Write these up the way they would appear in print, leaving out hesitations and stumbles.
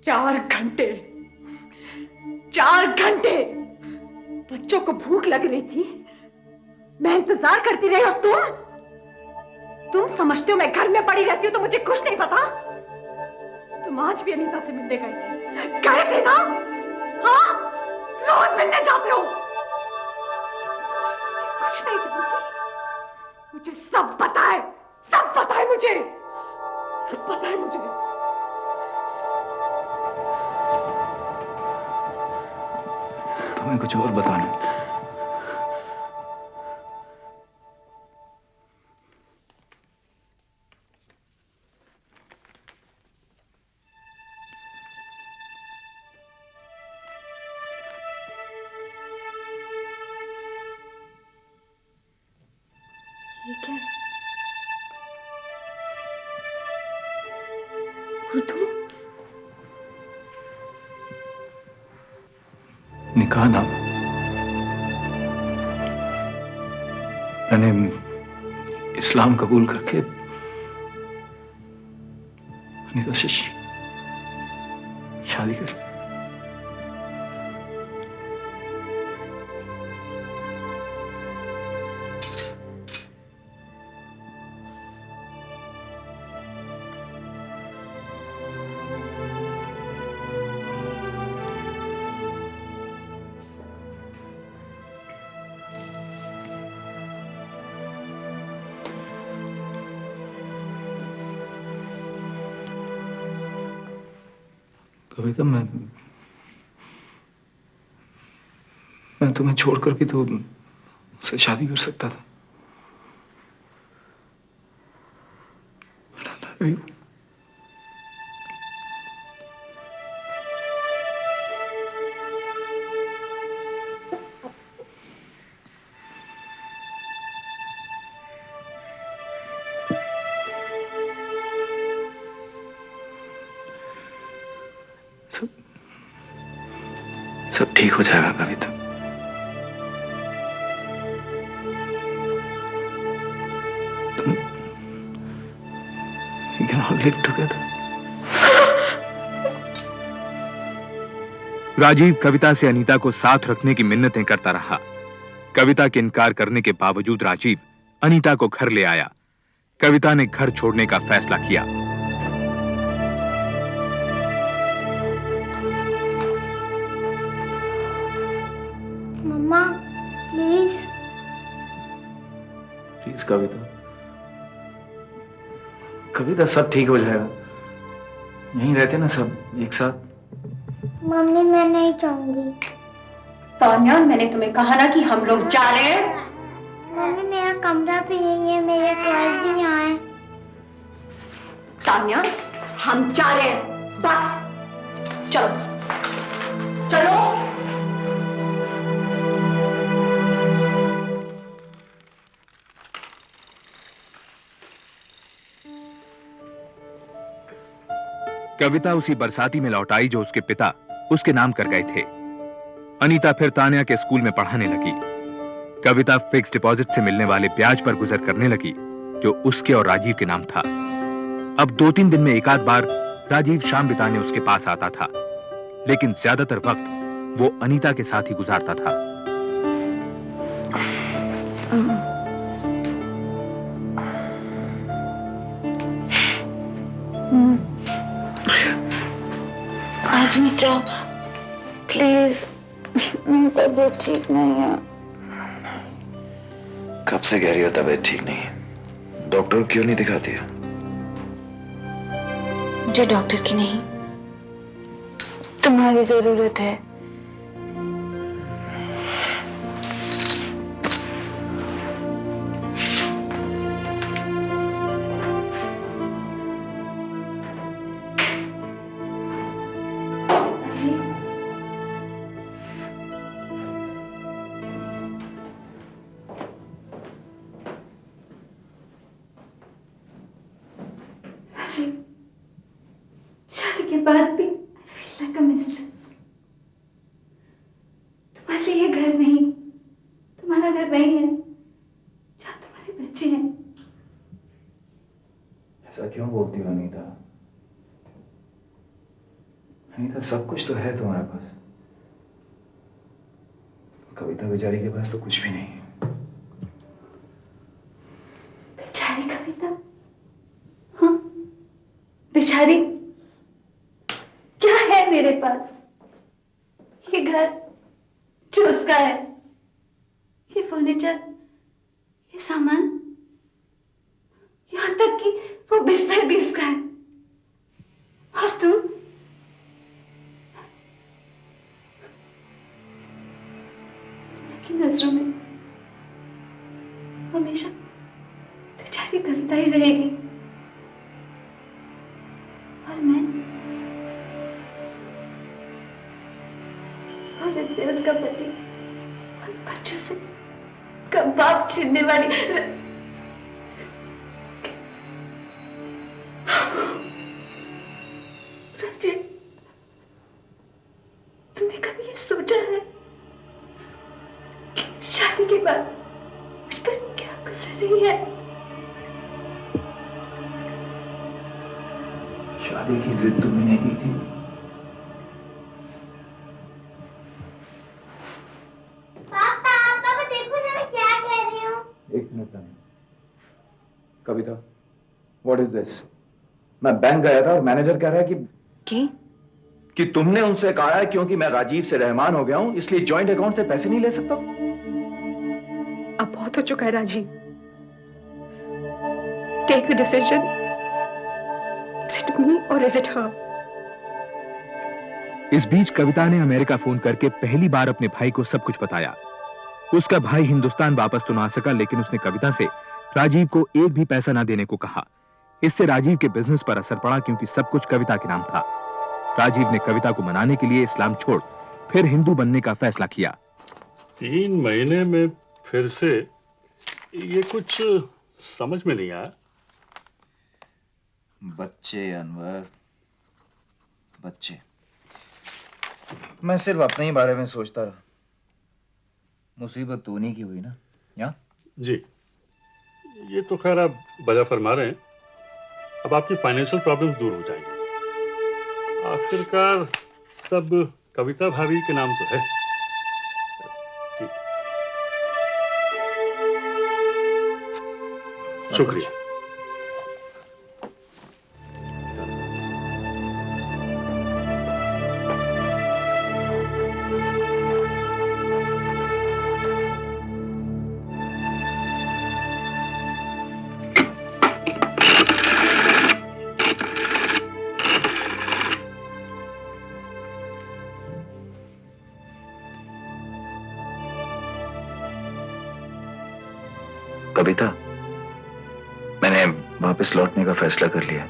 4 घंटे, 4 घंटे बच्चों को भूख लग रही थी, मैं इंतजार करती रही और तुम समझते हो मैं घर में पड़ी रहती हूँ तो मुझे कुछ नहीं पता। तुम आज भी अनीता से मिलने गए थे ना? हाँ, रोज मिलने जाते हो। तुम समझते हो मैं कुछ नहीं जानती। मुझे सब पता है, सब पता है मुझे, सब पता है मुझे। तुम्हें कुछ और बताना। ये क्या है? उर्दू? निकाह नाम। मैंने इस्लाम कबूल करके अनीता से शादी कर। कविता, मैं तुम्हें छोड़कर भी तो उससे शादी कर सकता था। I love you. सब ठीक हो जाएगा कविता। तुम We can all live together. Rajiv कविता से अनीता को साथ रखने की मिन्नतें करता रहा। कविता के इनकार करने के बावजूद राजीव अनीता को घर ले आया। कविता ने घर छोड़ने का फैसला किया। मम्मा, प्लीज। प्लीज कविता, कविता सब ठीक हो जाएगा। यहीं रहते ना सब एक साथ। मम्मी, मैं नहीं चाहूंगी। तान्या, मैंने तुम्हें कहा ना कि हम लोग जा रहे हैं। मम्मी, मेरा कमरा भी यही है, मेरे टॉयज भी यहाँ हैं। तान्या, हम जा रहे हैं, बस चलो चलो। कविता उसी बरसाती में लौट आई जो उसके पिता उसके नाम कर गए थे। अनीता फिर तान्या के स्कूल में पढ़ाने लगी। कविता फिक्स डिपॉजिट से मिलने वाले ब्याज पर गुजर करने लगी जो उसके और राजीव के नाम था। अब 2-3 दिन में एक आध बार राजीव शाम बिताने उसके पास आता था, लेकिन ज्यादातर वक्त वो अनीता के साथ ही गुजारता था। आज मत जाओ प्लीज, मेरी तबीयत ठीक नहीं है। कब से कह रही हो तबीयत ठीक नहीं है? डॉक्टर क्यों नहीं दिखाती है? मुझे डॉक्टर की नहीं, तुम्हारी जरूरत है। शादी के बाद भी I feel like a mistress। तुम्हारे लिए घर नहीं, तुम्हारा घर वही है जहाँ तुम्हारे बच्चे हैं। ऐसा क्यों बोलती हो अनीता? नहीं था, सब कुछ तो है तुम्हारे पास। कविता बेचारी के पास तो कुछ भी नहीं है। बेचारी कविता, हाँ बेचारी, क्या है मेरे पास? ये घर जो उसका है, ये फर्नीचर, ये सामान, यहां तक कि वो बिस्तर भी उसका है। और तुम दुनिया की नजरों में हमेशा बेचारी कविता ही रहेगी। और मैं औरत से उसका पति और बच्चों से कबाब छीनने वाली राजे, तुमने कभी ये सोचा है कि शादी के बाद मुझ पर क्या गुजर रही है? शादी की जिद तुमने की थी। पापा देखो ना मैं क्या कह रही हूँ। एक मिनट नहीं। कविता, व्हाट इज दिस? मैं बैंक गया था और मैनेजर कह रहा है कि तुमने उनसे कहा है क्योंकि मैं राजीव से रहमान हो गया हूं इसलिए जॉइंट अकाउंट से पैसे नहीं ले सकता। अब बहुत हो चुका है Rajeev. Take a decision. Is it me और इज इट हर? इस बीच कविता ने अमेरिका फोन करके पहली बार अपने भाई को सब कुछ बताया। उसका भाई हिंदुस्तान वापस तो ना सका, लेकिन उसने कविता से राजीव को एक भी पैसा ना देने को कहा। इससे राजीव के बिजनेस पर असर पड़ा क्योंकि सब कुछ कविता के नाम था। राजीव ने कविता को मनाने के लिए इस्लाम छोड़ फिर हिंदू बनने का फैसला किया। 3 महीने में फिर से, ये कुछ समझ में नहीं आया। बच्चे अनवर, बच्चे। मैं सिर्फ अपने ही बारे में सोचता रहा। मुसीबत तो उन्हीं की हुई ना, या? जी, ये तो खैर आप बजा फरमा रहे हैं। अब आपकी फाइनेंशियल प्रॉब्लम्स दूर हो जाएंगी। आखिरकार सब कविता भाभी के नाम तो है। जी, शुक्रिया। कविता, मैंने वापस लौटने का फैसला कर लिया।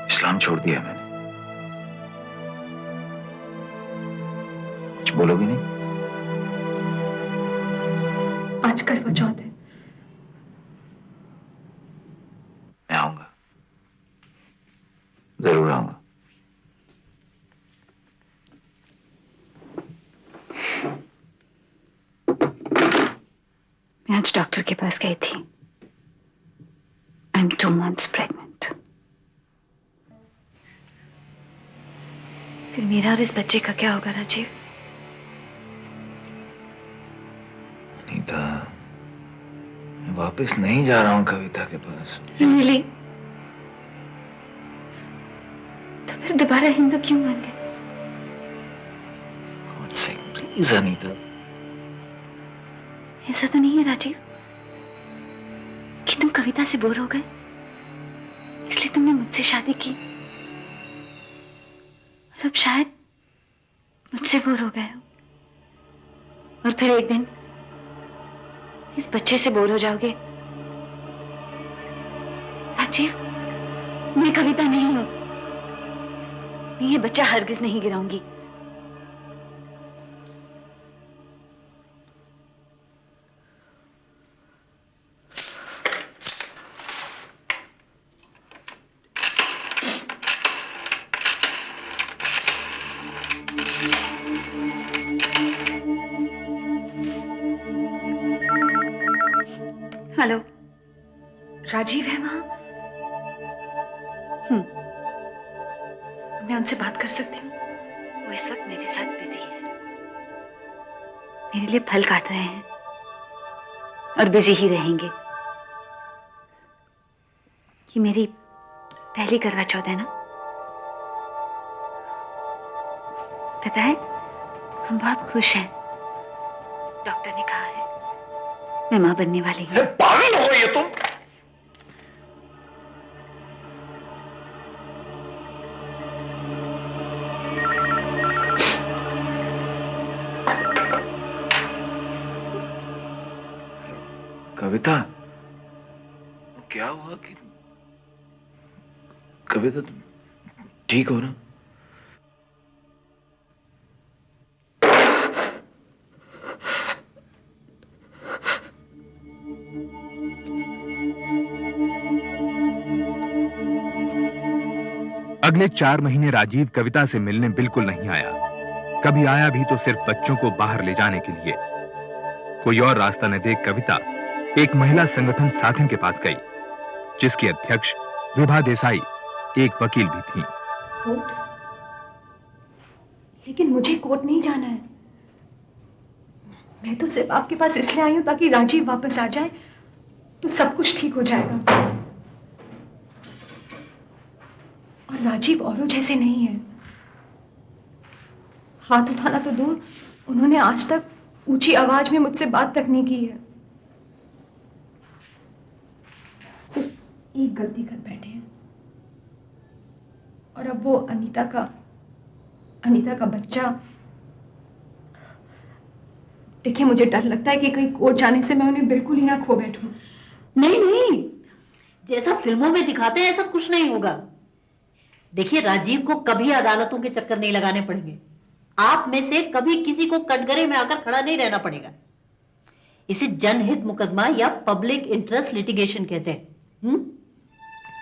इस्लाम छोड़ दिया मैंने। कुछ बोलोगी नहीं? आज करवा चौथ है। मैं आऊंगा, जरूर आऊंगा। मैं आज डॉक्टर के पास गई थी। I am 2 months pregnant. फिर मेरा और इस बच्चे का क्या होगा राजीव? नीता, मैं वापस नहीं जा रहा हूं कविता के पास। रियली? तो फिर दोबारा हिंदू क्यों बन गए? प्लीज अनीता। ऐसा तो नहीं है राजीव कि तुम कविता से बोर हो गए इसलिए तुमने मुझसे शादी की, और अब शायद मुझसे बोर हो गए हो और फिर एक दिन इस बच्चे से बोर हो जाओगे। राजीव, मैं कविता नहीं हूं। मैं ये बच्चा हरगिज नहीं गिराऊंगी। हेलो, राजीव है वहां? मैं उनसे बात कर सकती हूँ? वो इस वक्त मेरे साथ बिजी है, मेरे लिए फल काट रहे हैं और बिजी ही रहेंगे। ये मेरी पहली करवा चौथ है ना। पता है, हम बहुत खुश हैं। डॉक्टर ने कहा है मैं मां बनने वाली हूँ। पागल हो ये तुम? कविता, क्या हुआ कि कविता तुम ठीक हो ना? अगले 4 महीने राजीव कविता से मिलने बिल्कुल नहीं आया। कभी आया भी तो सिर्फ बच्चों को बाहर ले जाने के लिए। कोई और रास्ता न देख कविता एक महिला संगठन साथिन के पास गई, जिसकी अध्यक्ष विभा देसाई एक वकील भी थीं। कोर्ट? लेकिन मुझे कोर्ट नहीं जाना है। मैं तो सिर्फ आपके पास इसलिए आई हूं ताकि राजीव वापस आ जाए तो सब कुछ ठीक हो जाएगा। और राजीव औरों जैसे नहीं है। हाथ उठाना तो दूर, उन्होंने आज तक ऊंची आवाज में मुझसे बात तक नहीं की है। सिर्फ एक गलती कर बैठे हैं। और अब वो अनीता का बच्चा। देखिए, मुझे डर लगता है कि कहीं कोर्ट जाने से मैं उन्हें बिल्कुल ही ना खो बैठूं। नहीं नहीं, जैसा फिल्मों में दिखाते हैं ऐसा कुछ नहीं होगा। देखिए, राजीव को कभी अदालतों के चक्कर नहीं लगाने पड़ेंगे। आप में से कभी किसी को कटघरे में आकर खड़ा नहीं रहना पड़ेगा। इसे जनहित मुकदमा या पब्लिक इंटरेस्ट लिटिगेशन कहते हैं।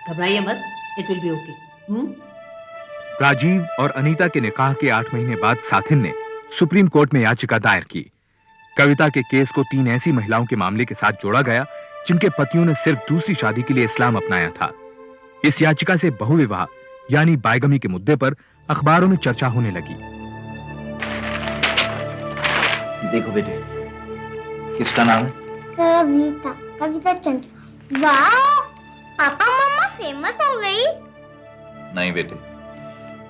घबराइए मत, it will be okay. Rajiv और अनीता के निकाह के 8 महीने बाद साथिन ने सुप्रीम कोर्ट में याचिका दायर की। कविता के केस को 3 ऐसी महिलाओं के मामले के साथ जोड़ा गया जिनके पतियों ने सिर्फ दूसरी शादी के लिए इस्लाम अपनाया था। इस याचिका से बहुविवाह यानी बायगमी के मुद्दे पर अखबारों में चर्चा होने लगी। देखो बेटे, किसका नाम है? कविता चंद्र। वाह, पापा मम्मा फेमस हो गई। नहीं बेटे,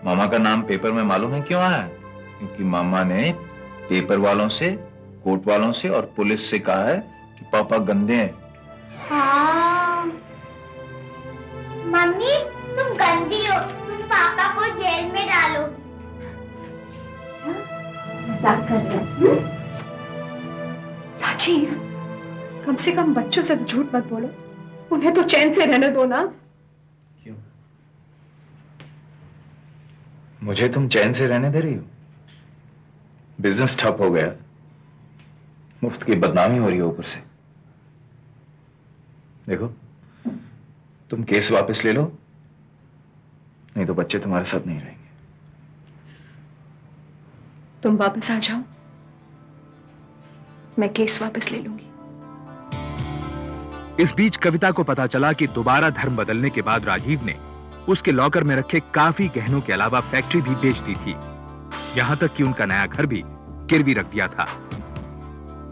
मामा का नाम पेपर में मालूम है क्यों आया? क्योंकि मामा ने पेपर वालों से, कोर्ट वालों से और पुलिस से कहा है कि पापा गंदे हैं। हाँ। मम्मी, तुम गंदी हो, तुम पापा को जेल में डालोगी। मजाक कर रहे हो? राजीव, कम से कम बच्चों से तो झूठ मत बोलो। उन्हें तो चैन से रहने दो ना। क्यों? मुझे तुम चैन से रहने दे रही हो? बिजनेस ठप हो गया, मुफ्त की बदनामी हो रही है ऊपर से। देखो, तुम केस वापस ले लो, नहीं तो बच्चे तुम्हारे साथ नहीं रहेंगे। तुम वापस आ जाओ, मैं केस वापस ले लूंगी। इस बीच कविता को पता चला कि दोबारा धर्म बदलने के बाद राजीव ने उसके लॉकर में रखे काफी गहनों के अलावा फैक्ट्री भी बेच दी थी। यहां तक कि उनका नया घर भी गिरवी रख दिया था।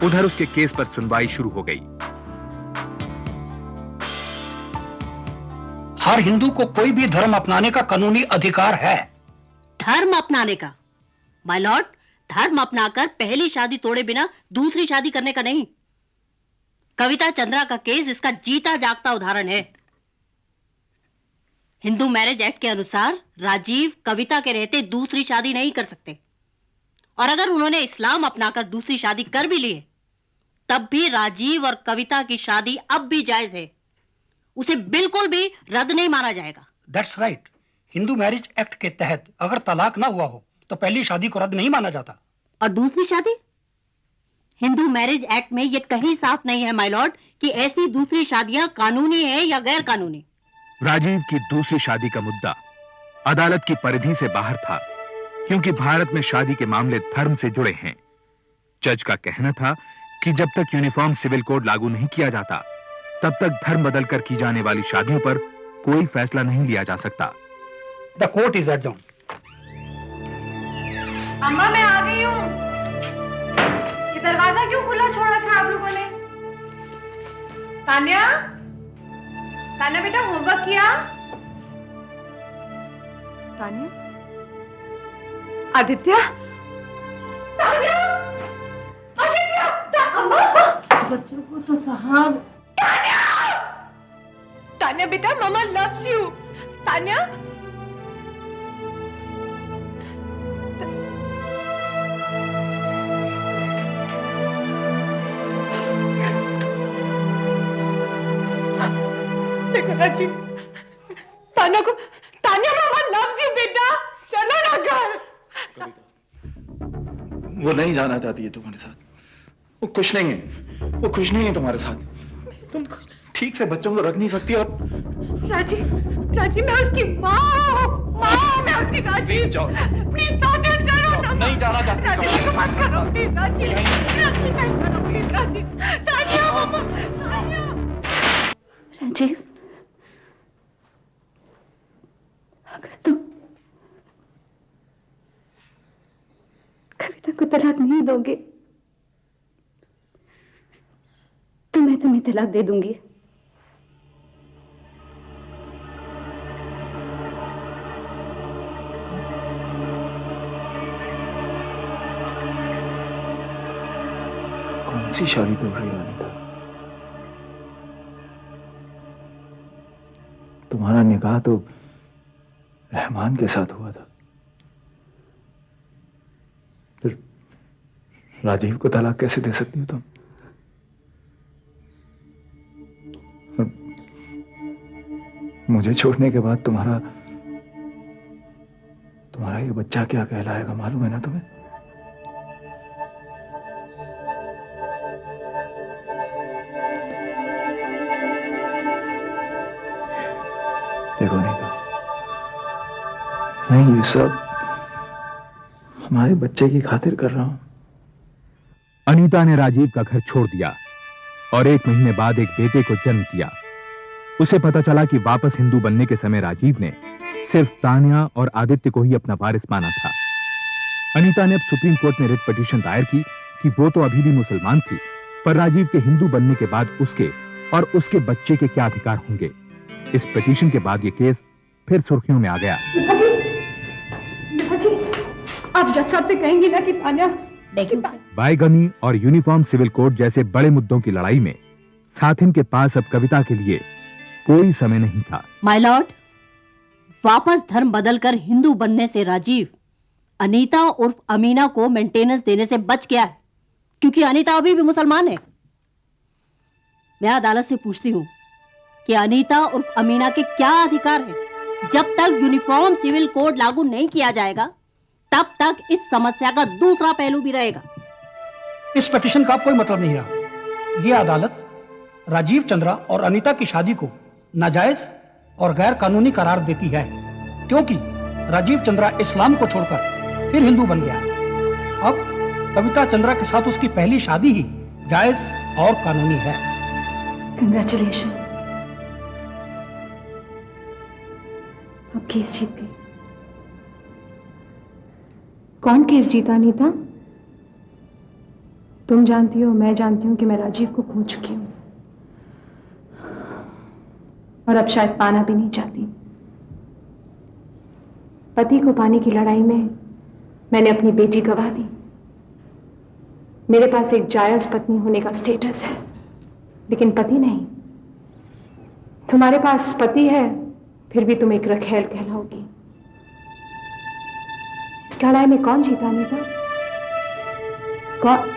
उधर उसके केस पर सुनवाई शुरू हो गई। हर हिंदू को कोई भी धर्म अपनाने का कानूनी अधिकार है। धर्म अपनाने का? माय लॉर्ड, धर्म अपनाकर पहली शादी तोड़े बिना दूसरी शादी करने का नहीं। कविता चंद्रा का केस इसका जीता जागता उदाहरण है। हिंदू मैरिज एक्ट के अनुसार राजीव कविता के रहते दूसरी शादी नहीं कर सकते, और अगर उन्होंने इस्लाम अपनाकर दूसरी शादी कर भी ली है, तब भी राजीव और कविता की शादी अब भी जायज है। उसे बिल्कुल भी रद्द नहीं माना जाएगा। That's right. Hindu marriage act के तहत अगर तलाक ना हुआ हो तो पहली शादी को रद्द नहीं माना जाता। और दूसरी शादी? हिंदू मैरिज एक्ट में यह कहीं साफ नहीं है माय लॉर्ड कि ऐसी दूसरी शादियां कानूनी है या गैर कानूनी। राजीव की दूसरी शादी का मुद्दा अदालत की परिधि से बाहर था, क्योंकि भारत में शादी के मामले धर्म से जुड़े हैं। जज का कहना था कि जब तक यूनिफॉर्म सिविल कोड लागू नहीं किया जाता, तब तक धर्म बदलकर की जाने वाली शादियों पर कोई फैसला नहीं लिया जा सकता। The court is adjourned. अम्मा मैं आ गई हूँ। ये दरवाजा क्यों खुला छोड़ रखा आप लोगों ने? तान्या, तान्या बेटा होमवर्क किया? तान्या, आदित्य, तान्या, आदित्य, अम्मा, बच्चों को तो साहब। तान्या, तान्या बेटा मामा लव्स यू। तान्या, देखो राजी, तान्या को, तान्या मामा लव्स यू बेटा, चलो ना घर। वो नहीं जाना चाहती है तुम्हारे साथ। वो खुश नहीं है, वो खुश नहीं है तुम्हारे साथ। तुम ठीक से बच्चों को रख नहीं सकती। और राजी, राजी मैं उसकी माँ मैं उसकी। राजी प्लीज तान्या चलो ना। नहीं जाना चाहती। राजी को मत करो प्लीज। राजी, राजी नहीं करो प्लीज। राजी, तान्या मामा, तान्या। राजीव, अगर तुम कविता को तलाक नहीं दोगे तो मैं तुम्हें तलाक दे दूंगी। कौन सी शादी तोड़ रही हो अनीता? तुम्हारा निकाह तो रहमान के साथ हुआ था, फिर राजीव को तलाक कैसे दे सकती हो तुम? और मुझे छोड़ने के बाद तुम्हारा ये बच्चा क्या कहलाएगा मालूम है ना तुम्हें? देखो नहीं तो मैं ये सब हमारे बच्चे की खातिर कर रहा हूं। अनीता ने राजीव का घर छोड़ दिया और 1 महीने बाद एक बेटे को जन्म दिया। उसे पता चला कि वापस हिंदू बनने के समय राजीव ने सिर्फ तान्या और आदित्य को ही अपना वारिस माना था। अनीता ने अब सुप्रीम कोर्ट में रिट पिटीशन दायर की कि वो तो अभी भी मुसलमान थी, पर राजीव के हिंदू बनने के बाद उसके और उसके बच्चे के क्या अधिकार होंगे। इस पिटीशन के बाद ये केस फिर सुर्खियों में आ गया। आप जज साहब से कहेंगी ना कि तान्या बायगमी और यूनिफॉर्म सिविल कोड जैसे बड़े मुद्दों की लड़ाई में साथिन के पास अब कविता के लिए कोई समय नहीं था। माय लॉर्ड, वापस धर्म बदलकर हिंदू बनने से राजीव अनीता उर्फ अमीना को मेंटेनेंस देने से बच गया है, क्योंकि अनीता अभी भी मुसलमान है। मैं अदालत से पूछती हूँ कि अनीता उर्फ अमीना के क्या अधिकार है। जब तक यूनिफॉर्म सिविल कोड लागू नहीं किया जाएगा तब तक इस समस्या का दूसरा पहलू भी रहेगा। इस पिटीशन का कोई मतलब नहीं रहा। यह अदालत राजीव चंद्रा और अनीता की शादी को नाजायज और गैर कानूनी करार देती है, क्योंकि राजीव चंद्रा इस्लाम को छोड़कर फिर हिंदू बन गया है। अब कविता चंद्रा के साथ उसकी पहली शादी ही जायज और कानूनी है। कंग्रेचुलेशन, अब केस जीत गई। कौन केस जीता अनीता? तुम जानती हो, मैं जानती हूं कि मैं राजीव को खो चुकी हूं और अब शायद पाना भी नहीं चाहती। पति को पाने की लड़ाई में मैंने अपनी बेटी गंवा दी। मेरे पास एक जायज पत्नी होने का स्टेटस है, लेकिन पति नहीं। तुम्हारे पास पति है, फिर भी तुम एक रखेल कहलाओगी। इस लड़ाई में कौन जीता अनीता? कौन?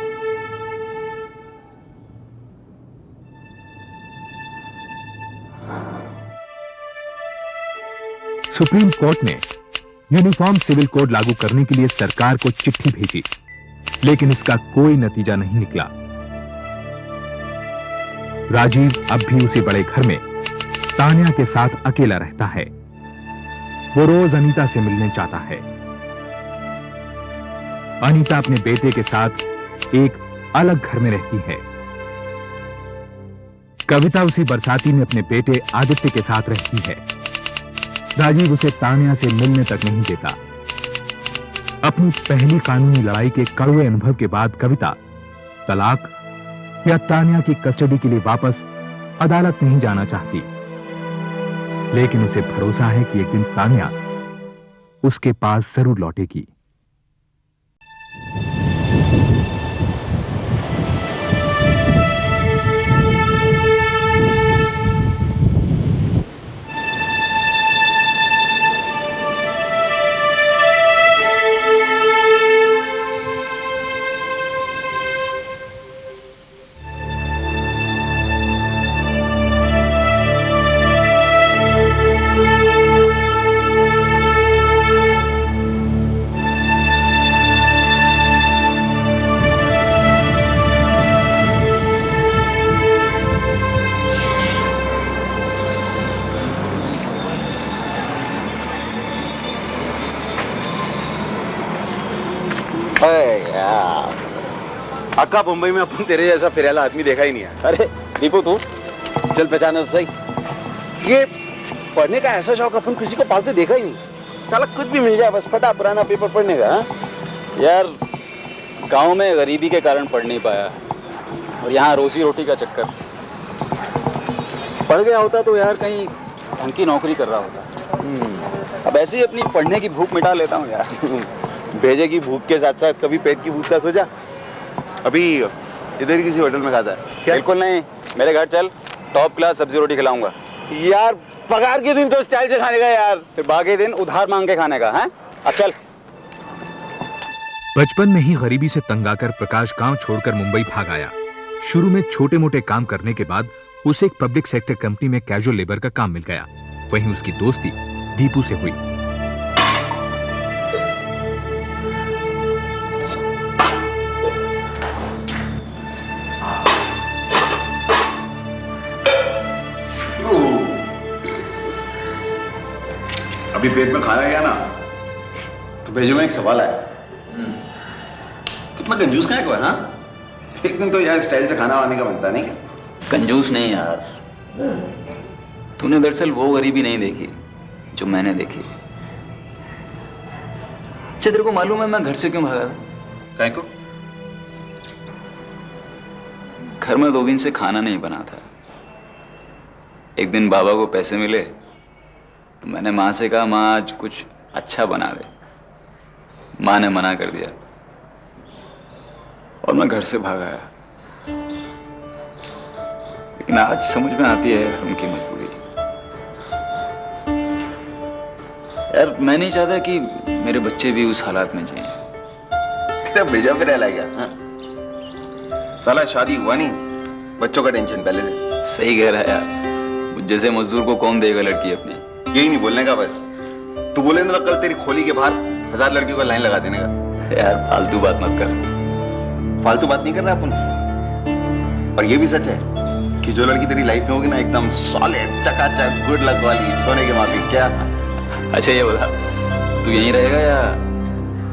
सुप्रीम कोर्ट ने यूनिफॉर्म सिविल कोड लागू करने के लिए सरकार को चिट्ठी भेजी, लेकिन इसका कोई नतीजा नहीं निकला। राजीव अब भी उसी बड़े घर में तान्या के साथ अकेला रहता है। वो रोज अनीता से मिलने जाता है। अनीता अपने बेटे के साथ एक अलग घर में रहती है। कविता उसी बरसाती में अपने बेटे आदित्य के साथ रहती है। राजीव उसे तान्या से मिलने तक नहीं देता। अपनी पहली कानूनी लड़ाई के कड़वे अनुभव के बाद कविता तलाक या तान्या की कस्टडी के लिए वापस अदालत नहीं जाना चाहती, लेकिन उसे भरोसा है कि एक दिन तान्या उसके पास जरूर लौटेगी। अक्का मुंबई में अपन तेरे जैसा फिरेला आदमी देखा ही नहीं है। अरे दीपू तू चल पहचाना तो सही। ये पढ़ने का ऐसा शौक अपन किसी को पालते देखा ही नहीं। साला कुछ भी मिल जाए बस फटा पुराना पेपर पढ़ने का। यार गांव में गरीबी के कारण पढ़ नहीं पाया और यहाँ रोजी रोटी का चक्कर। पढ़ गया होता तो यार कहीं ढंग की नौकरी कर रहा होता। अब ऐसे ही अपनी पढ़ने की भूख मिटा लेता हूँ यार। भेजे की भूख के साथ साथ कभी पेट की भूख का सोचा। अभी इधर किसी होटल में खाता है। बिल्कुल नहीं, मेरे घर चल, टॉप क्लास सब्जी रोटी खिलाऊंगा। यार पगार के दिन तो स्टाइल से खाने का यार, फिर बाकी दिन उधार मांग के खाने का है। अब चल। बचपन में ही गरीबी से तंग आकर प्रकाश गांव छोड़कर मुंबई भाग आया। शुरू में छोटे मोटे काम करने के बाद उसे एक पब्लिक सेक्टर कंपनी में कैजुअल लेबर का काम मिल गया। वहीं उसकी दोस्ती दीपू से हुई। अभी पेट में खाना गया ना तो भेजो में एक सवाल आया। कितना कंजूस का है कोई? हाँ एक दिन तो यार स्टाइल से खाना वाने का बनता नहीं क्या? कंजूस नहीं यार, तूने दरअसल वो गरीबी नहीं देखी जो मैंने देखी। अच्छा तेरे को मालूम है मैं घर से क्यों भागा? काय को? घर में 2 दिन से खाना नहीं बना था। एक दिन बाबा को पैसे मिले तो मैंने माँ से कहा माँ आज कुछ अच्छा बना दे। माँ ने मना कर दिया और मैं घर से भाग आया। लेकिन आज समझ में आती है उनकी मजबूरी। यार मैं नहीं चाहता कि मेरे बच्चे भी उस हालात में जिएं। तेरा भेजा फिर आ गया। हाँ? साला शादी हुआ नहीं, बच्चों का टेंशन पहले से। सही कह रहा है यार, मुझ जैसे मजदूर को कौन देगा लड़की अपनी। यही नहीं बोलने का बस। तू बोले ना तो कल तेरी खोली के बाहर 1000 लड़कियों का लाइन लगा देने का। यार फालतू बात मत कर। फालतू बात नहीं कर रहा अपन। और ये भी सच है कि जो लड़की तेरी लाइफ में होगी ना एकदम सॉलिड चकाचक गुड लक वाली सोने के माफी। क्या? अच्छा ये बता तू यहीं रहेगा या?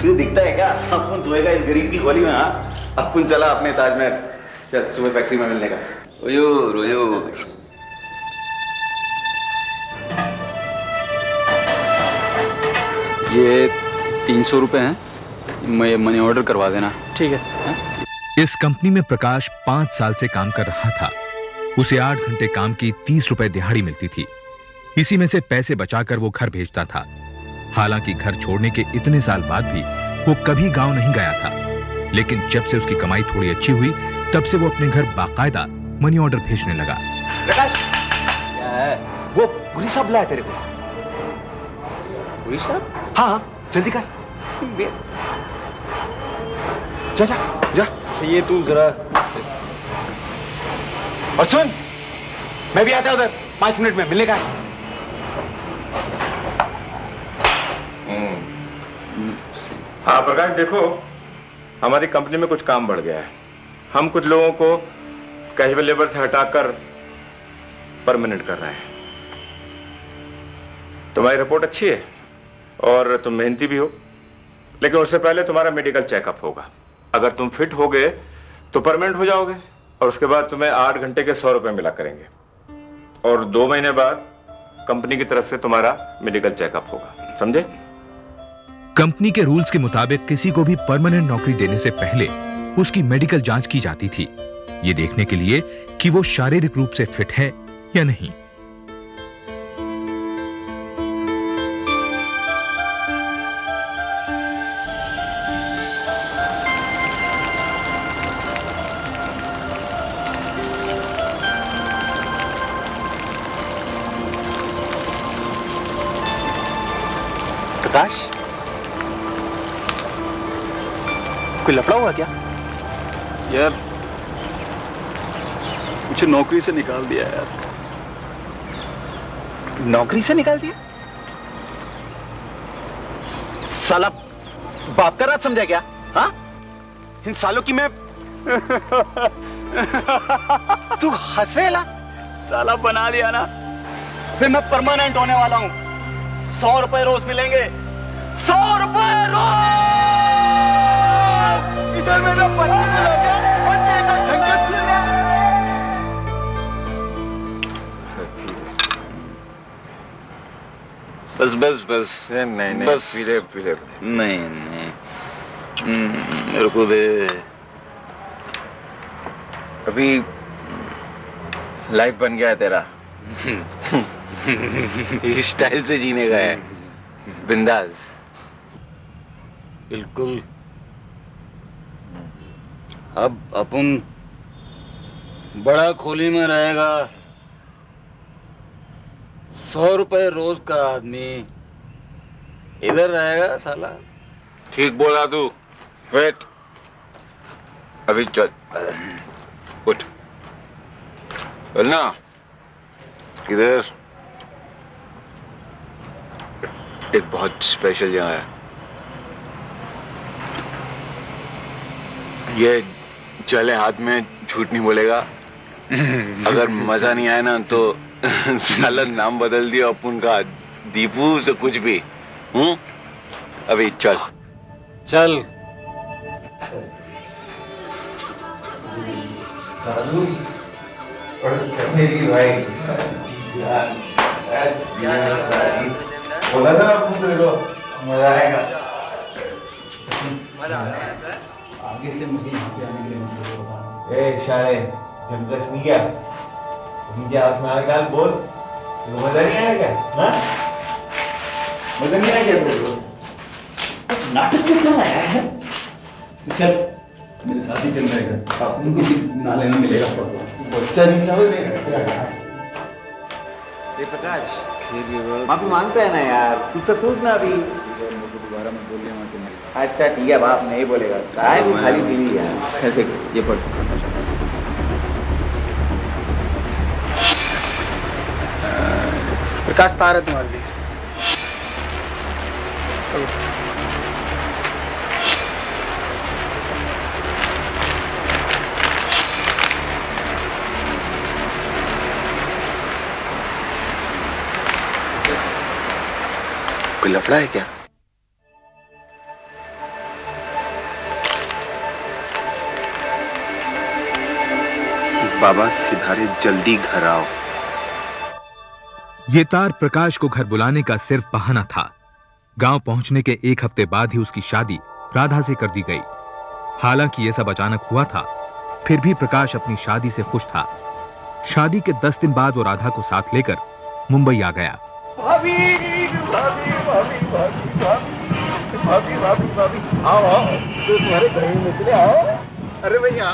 तुझे दिखता है क्या अपन सोएगा इस गरीब की गोली में? हाँ अपन चला अपने ताजमहल। चल सुबह फैक्ट्री में मिलने का। उयूर उयूर। ये 300 रुपए हैं, मैं मनी ऑर्डर करवा देना। ठीक है। इस कंपनी में प्रकाश 5 साल से काम कर रहा था। उसे 8 घंटे काम की 30 रुपए दिहाड़ी मिलती थी। इसी में से पैसे बचाकर वो घर भेजता था। हालांकि घर छोड़ने के इतने साल बाद भी वो कभी गांव नहीं गया था, लेकिन जब से उसकी कमाई थोड़ी अच्छी हुई तब से वो अपने घर बाकायदा मनी ऑर्डर भेजने लगा। प्रकाश क्या है वो? पुरी साहब लाया तेरे को। पुरी साहब? हाँ जल्दी कर। जा जा जा। ये तू जरा। और सुन मैं भी आता उधर 5 मिनट में मिलने का। हाँ प्रकाश देखो हमारी कंपनी में कुछ काम बढ़ गया है। हम कुछ लोगों को कैजुअल लेबर से हटाकर परमानेंट कर रहे हैं। तुम्हारी रिपोर्ट अच्छी है और तुम मेहनती भी हो, लेकिन उससे पहले तुम्हारा मेडिकल चेकअप होगा। अगर तुम फिट हो गए तो परमानेंट हो जाओगे और उसके बाद तुम्हें 8 घंटे के 100 रुपए मिला करेंगे और 2 महीने बाद कंपनी की तरफ से तुम्हारा मेडिकल चेकअप होगा। समझे? कंपनी के रूल्स के मुताबिक किसी को भी परमानेंट नौकरी देने से पहले उसकी मेडिकल जांच की जाती थी, ये देखने के लिए कि वो शारीरिक रूप से फिट है या नहीं। प्रकाश, कोई लफड़ा हुआ क्या? यार मुझे नौकरी से निकाल दिया यार। नौकरी से निकाल दिया? साला बाप का राज समझा क्या? हाँ, इन सालों की मैं तू हंस रहे ला? साला बना दिया ना, फिर मैं परमानेंट होने वाला हूं। 100 रुपए रोज मिलेंगे, 100 रुपए रोज। इधर मेरा पति मिला गया, पति का झंझट खुल गया। बस बस बस नहीं नहीं, बस पीले पीले नहीं नहीं, मेरे को दे। अभी लाइफ बन गया है तेरा। इस स्टाइल से जीने का है, बिंदास। बिल्कुल। अब अपन बड़ा खोली में रहेगा। 100 रुपए रोज का आदमी इधर रहेगा साला। ठीक बोला तू, फिट। अभी चल, उठ, बोलना इधर एक बहुत स्पेशल जगह है। ये चले हाथ में, झूठ नहीं बोलेगा। अगर मजा नहीं आया ना तो साला नाम बदल दिया अपन का, दीपू से कुछ भी। अभी चल चल। मेरी भाई बोला था मजा आएगा। आगे से मुझे यहाँ पे आने के लिए मत बोलो। ए शाले, जंगस नहीं क्या? उनके हाथ में आ बोल, तो मजा नहीं आएगा? हाँ, मजा नहीं आएगा तेरे को? नाटक क्यों कर रहा है? चल मेरे साथ ही चल रहेगा, आपको किसी नाले में मिलेगा। बच्चा नहीं समझ। ये प्रकाश माफी मांगता है ना यार, तू सब सोच ना। अभी दोबारा मत बोलिए। अच्छा ठीक है, बाप नहीं बोलेगा। काय तू खाली पीली यार। ये पढ़। प्रकाश तार है तुम्हारे लिए। कोई लफड़ा है क्या? बाबा सिधारे, जल्दी घर आओ। ये तार प्रकाश को घर बुलाने का सिर्फ बहाना था। गांव पहुंचने के 1 हफ्ते बाद ही उसकी शादी राधा से कर दी गई। हालांकि यह सब अचानक हुआ था, फिर भी प्रकाश अपनी शादी से खुश था। शादी के 10 दिन बाद वो राधा को साथ लेकर मुंबई आ गया। भाभी भाभी भाभी भाभी भाभी भाभी भाभी आओ आओ, तो तुम्हारे घर में निकले, आओ। अरे भैया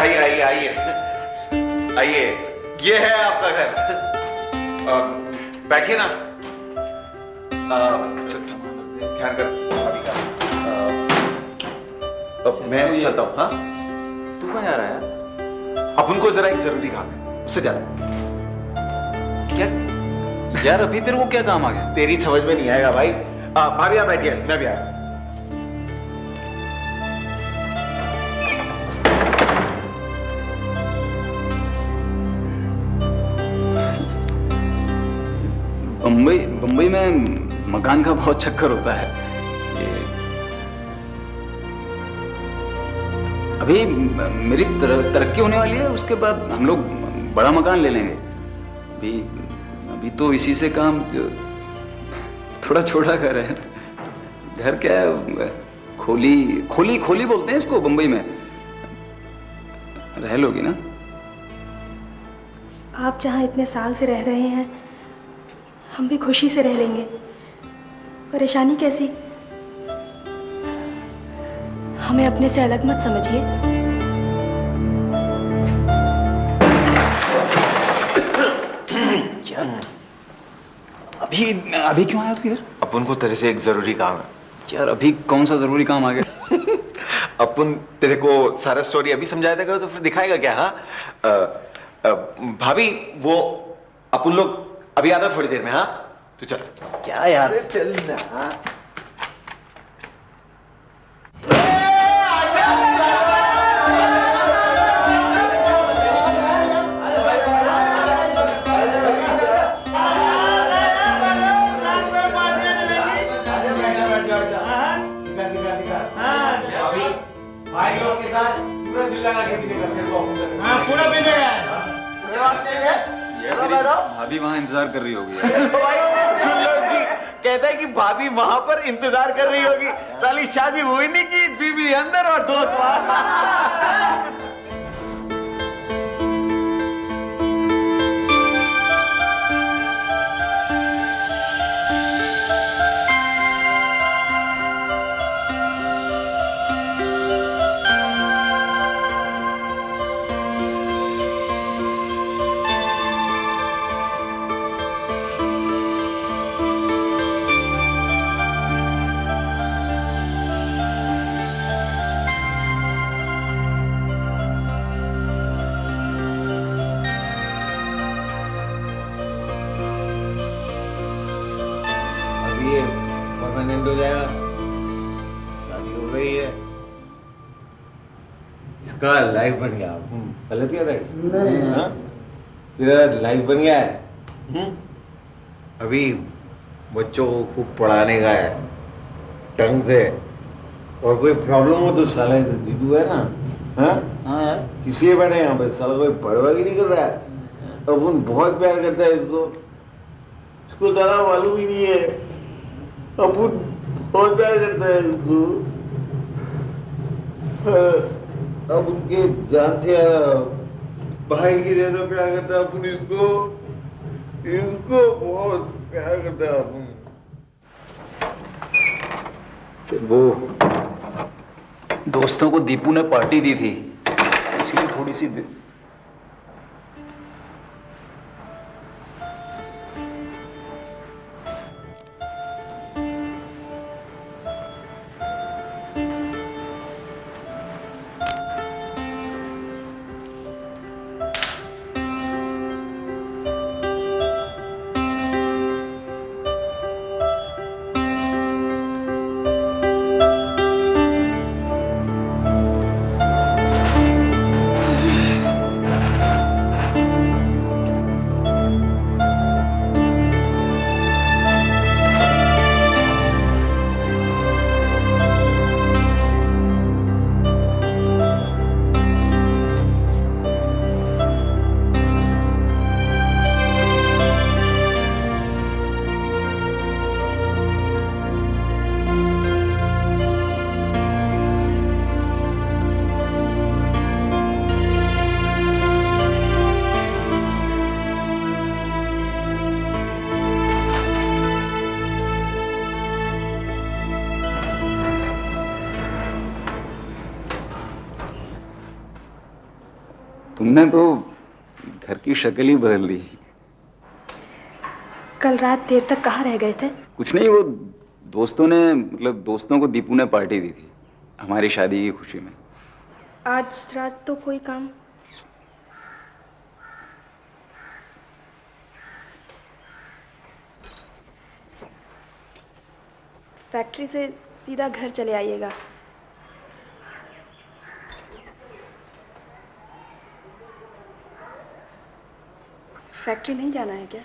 आइए आइए आइए आइए, ये है आपका घर। बैठिए ना। ध्यान कर भाभी का। अब मैं चलता हूँ। हाँ, तू कहाँ जा रहा है? अपन को जरा एक जरूरी काम है, उससे जा। क्या यार, अभी तेरे को क्या काम आ गया? तेरी समझ में नहीं आएगा भाई। भाभी आप बैठिए, मैं भी आया। बम्बई में मकान का बहुत चक्कर होता है। ये अभी मेरी तरक्की होने वाली है, उसके बाद हम लोग बड़ा मकान ले लेंगे। अभी अभी तो इसी से काम, थोड़ा छोटा घर है। घर क्या है, खोली खोली खोली बोलते हैं इसको बंबई में। रह लोगी ना? आप जहाँ इतने साल से रह रहे हैं, हम भी खुशी से रह लेंगे। परेशानी कैसी? हमें अपने से अलग मत समझिए। क्या अभी अभी क्यों आया तू इधर? अपन को तेरे से एक जरूरी काम है। यार अभी कौन सा जरूरी काम आ गया? अपन तेरे को सारा स्टोरी अभी समझाया था तो फिर दिखाएगा क्या? हाँ भाभी, वो अपन लोग अभी आता थोड़ी देर में। हाँ तू चल। क्या यार? चल ना। भाई लोग के साथ पूरा दिल लगा के पीने का, फिर वो हाँ पूरा पीने का ये बात नहीं है। ये तो बैठो। भाभी वहां इंतजार कर रही होगी। भाई सुन लो इसकी, कहता है कि भाभी वहां पर इंतजार कर रही होगी। साली शादी हुई नहीं की, बीवी अंदर और दोस्त वहां। परमानेंट हो जाएगा, शादी हो गई है, इसका लाइफ बन गया। गलत क्या रही? तेरा लाइफ बन गया है। अभी बच्चों को खूब पढ़ाने का है ढंग से, और कोई प्रॉब्लम हो तो साला दीदू है ना। हाँ किस लिए बैठे यहाँ पे? साला कोई पढ़वा ही नहीं कर रहा है। अपन बहुत प्यार करता है इसको, इसको साला मालूम ही नहीं है। अपन बहुत प्यार करता है इसको। अब उनके जान से भाई की जैसा प्यार करता है अपन इसको, इसको बहुत प्यार करता है अपन। वो दोस्तों को दीपू ने पार्टी दी थी, इसलिए थोड़ी सी तुमने तो घर की शक्ल ही बदल दी। कल रात देर तक कहाँ रह गए थे? कुछ नहीं, वो दोस्तों ने, मतलब दोस्तों को दीपू ने पार्टी दी थी हमारी शादी की खुशी में। आज रात तो कोई काम? फैक्ट्री से सीधा घर चले आइएगा। फैक्ट्री नहीं जाना है क्या?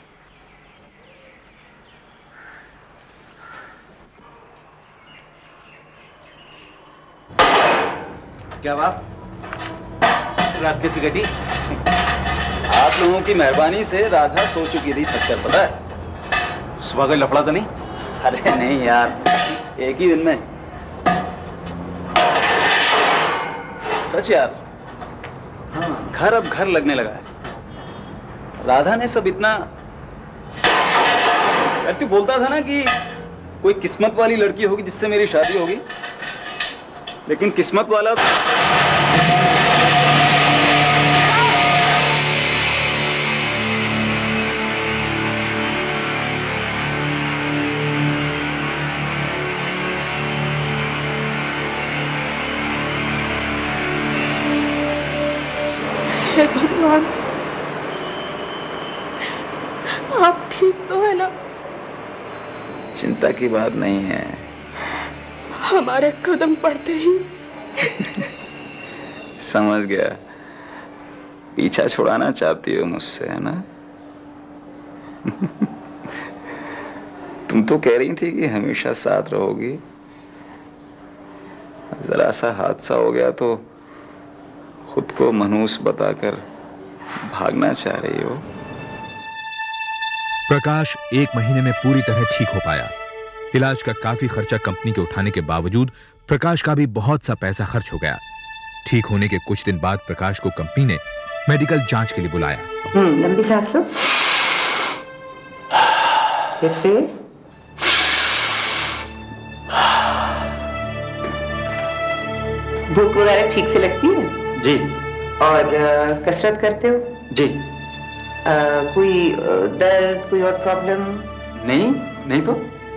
क्या बात, रात कैसी कटी? आप लोगों की मेहरबानी से राधा सो चुकी थी थक कर, पता है? सुबह कोई लफड़ा तो नहीं? अरे नहीं यार, एक ही दिन में। सच यार, हाँ, घर अब घर लगने लगा है। राधा ने सब इतना, यार तू बोलता था ना कि कोई किस्मत वाली लड़की होगी जिससे मेरी शादी होगी, लेकिन किस्मत वाला हे भगवान, आप ठीक तो है ना? चिंता की बात नहीं है। हमारे कदम पड़ते ही समझ गया, पीछा छुड़ाना चाहती हो मुझसे, है ना? तुम तो कह रही थी कि हमेशा साथ रहोगी, जरा सा हादसा हो गया तो खुद को मनहूस बताकर भागना चाह रही हो। प्रकाश 1 महीने में पूरी तरह ठीक हो पाया। इलाज का काफी खर्चा कंपनी के उठाने के बावजूद प्रकाश का भी बहुत सा पैसा खर्च हो गया। ठीक होने के कुछ दिन बाद प्रकाश को कंपनी ने मेडिकल जांच के लिए बुलाया। लंबी सांस लो, फिर से। भूख वगैरह ठीक से लगती है? जी। और कसरत करते हो? जी। कोई दर्द, कोई और प्रॉब्लम? नहीं, नहीं तो।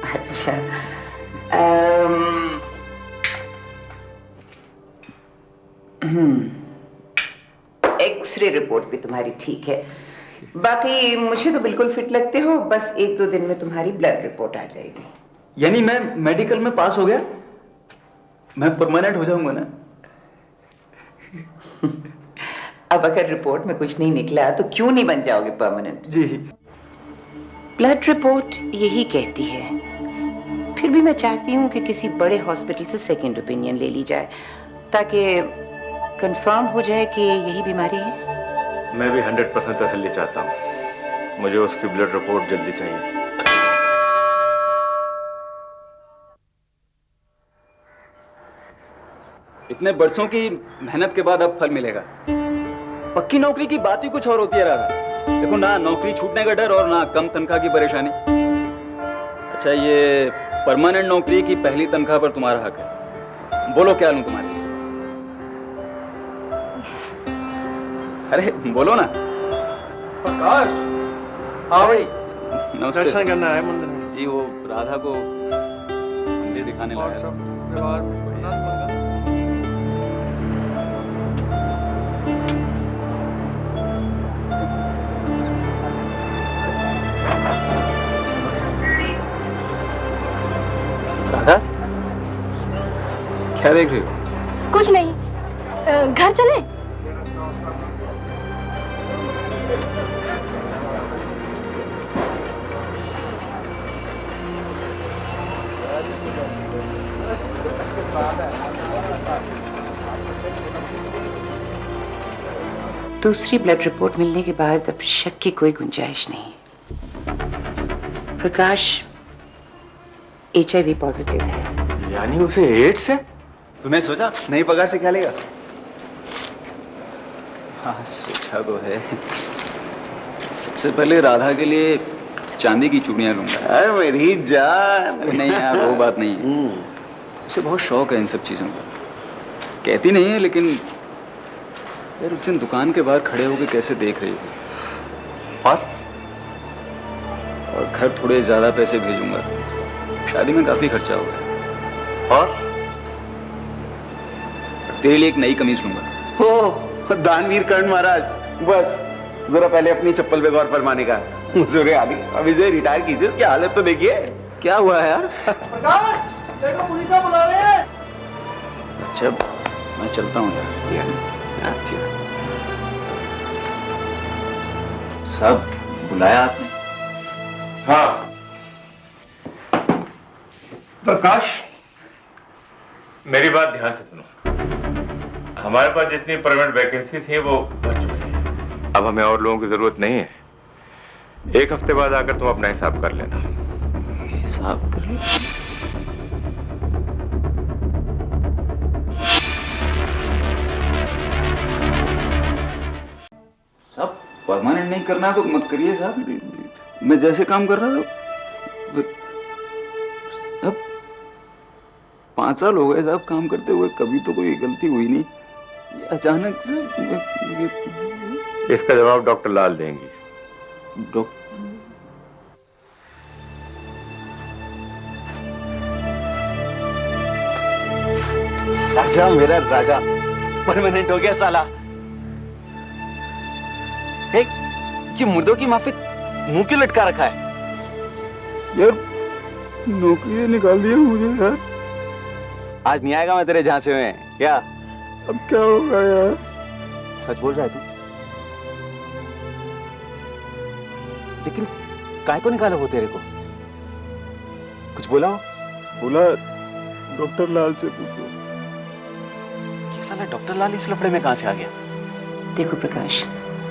अच्छा, एक्सरे रिपोर्ट भी तुम्हारी ठीक है। बाकी मुझे तो बिल्कुल फिट लगते हो। बस 1-2 दिन में तुम्हारी ब्लड रिपोर्ट आ जाएगी। यानी मैं मेडिकल में पास हो गया, मैं परमानेंट हो जाऊंगा ना? अब अगर रिपोर्ट में कुछ नहीं निकला तो क्यों नहीं बन जाओगे परमानेंट? जी। ब्लड रिपोर्ट यही कहती है। फिर भी मैं चाहती हूँ कि किसी बड़े हॉस्पिटल से सेकंड ओपिनियन ले ली जाए, ताकि कंफर्म हो जाए कि यही बीमारी है। मैं भी 100% तसल्ली चाहता हूँ। मुझे उसकी ब्लड रिपोर्ट जल्दी चाहिए। इतने बरसों की मेहनत के बाद अब फल मिलेगा। पक्की नौकरी की बात ही कुछ और होती है राधा। देखो ना, नौकरी छूटने का डर और ना कम तनख्वाह की परेशानी। अच्छा, ये परमानेंट नौकरी की पहली तनख्वाह पर तुम्हारा हक है। बोलो क्या लूं तुम्हारे लिए? अरे बोलो ना। प्रकाश, हाँ भाई, नमस्ते। दर्शन करना है मंदिर में। जी, वो राधा को मंदिर दिखाने लगा। राधा, क्या देख रही हो? कुछ नहीं, घर चले? दूसरी ब्लड रिपोर्ट मिलने के बाद अब शक की कोई गुंजाइश नहीं। प्रकाश HIV पॉजिटिव है। यानी उसे एड्स है? तुमने सोचा नई पगार से क्या लेगा? हाँ, सोचा तो है। सबसे पहले राधा के लिए चांदी की चूड़ियां लूंगा। अरे मेरी जान। नहीं यार, वो बात नहीं है। उसे बहुत शौक है इन सब चीजों का। कहती नहीं है, लेकिन यार उस दिन दुकान के बाहर खड़े होकर कैसे देख रही है। और घर थोड़े ज्यादा पैसे भेजूंगा। शादी में काफी खर्चा होगा। और तेरे लिए एक नई कमीज लूंगा। हो दानवीर कर्ण महाराज, बस जरा पहले अपनी चप्पल पे गौर फरमाने का। जोरे आ गई, अब इसे रिटायर कीजिए। उसकी हालत तो देखिए। क्या हुआ है यार? प्रकाश, देखो पुलिस बुला रहे हैं। अच्छा, मैं चलता हूँ यार। सब बुलाया आपने? हाँ प्रकाश, मेरी बात ध्यान से सुनो। हमारे पास जितनी परमानेंट वैकेंसी थी वो भर चुकी है। अब हमें और लोगों की जरूरत नहीं है। 1 हफ्ते बाद आकर तुम अपना हिसाब कर लेना। हिसाब कर लो। साहब परमानेंट नहीं करना तो मत करिए साहब, मैं जैसे काम कर रहा था। अब 5 साल हो गए साहब काम करते हुए, कभी तो कोई गलती हुई नहीं। ये अचानक से इसका जवाब डॉक्टर लाल देंगी। राजा, मेरा राजा परमानेंट हो गया साला। ये मुर्दों की माफिक मुंह क्यों लटका रखा है? यार नौकरी निकाल दिया मुझे यार। आज नहीं आएगा मैं तेरे झांसे में क्या? अब क्या होगा यार? सच बोल रहा है तू? लेकिन काय को निकाला वो तेरे को? कुछ बोला हो? बोला डॉक्टर लाल से पूछो। ये साला डॉक्टर लाल इस लफड़े में कहां से आ गया? देखो प्रकाश,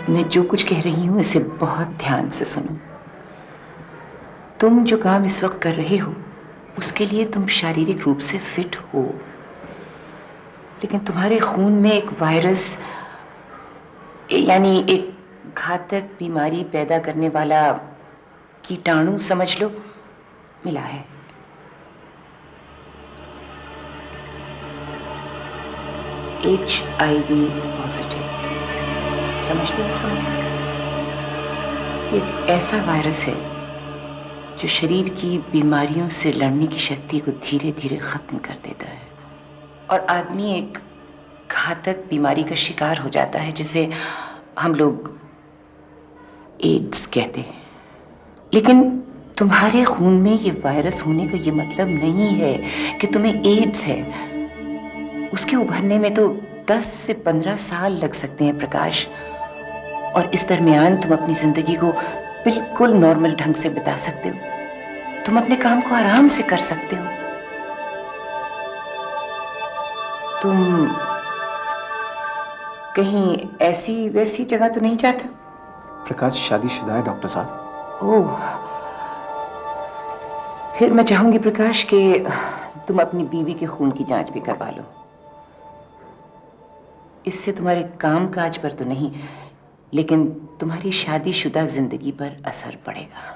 मैं जो कुछ कह रही हूं इसे बहुत ध्यान से सुनो। तुम जो काम इस वक्त कर रहे हो उसके लिए तुम शारीरिक रूप से फिट हो, लेकिन तुम्हारे खून में एक वायरस यानी एक घातक बीमारी पैदा करने वाला कीटाणु समझ लो मिला है। HIV positive. समझते हो इसका मतलब? कि एक ऐसा वायरस है जो शरीर की बीमारियों से लड़ने की शक्ति को धीरे धीरे खत्म कर देता है और आदमी एक घातक बीमारी का शिकार हो जाता है जिसे हम लोग एड्स कहते हैं। लेकिन तुम्हारे खून में ये वायरस होने का ये मतलब नहीं है कि तुम्हें एड्स है। उसके उभरने में तो 10 से 15 साल लग सकते हैं प्रकाश, और इस दरमियान तुम अपनी जिंदगी को बिल्कुल नॉर्मल ढंग से बिता सकते हो। तुम अपने काम को आराम से कर सकते हो। तुम कहीं ऐसी वैसी जगह तो नहीं जाते? प्रकाश शादीशुदा है डॉक्टर साहब। ओह, फिर मैं चाहूंगी प्रकाश कि तुम अपनी बीवी के खून की जांच भी करवा लो। इससे तुम्हारे काम काज पर तो नहीं, लेकिन तुम्हारी शादीशुदा जिंदगी पर असर पड़ेगा।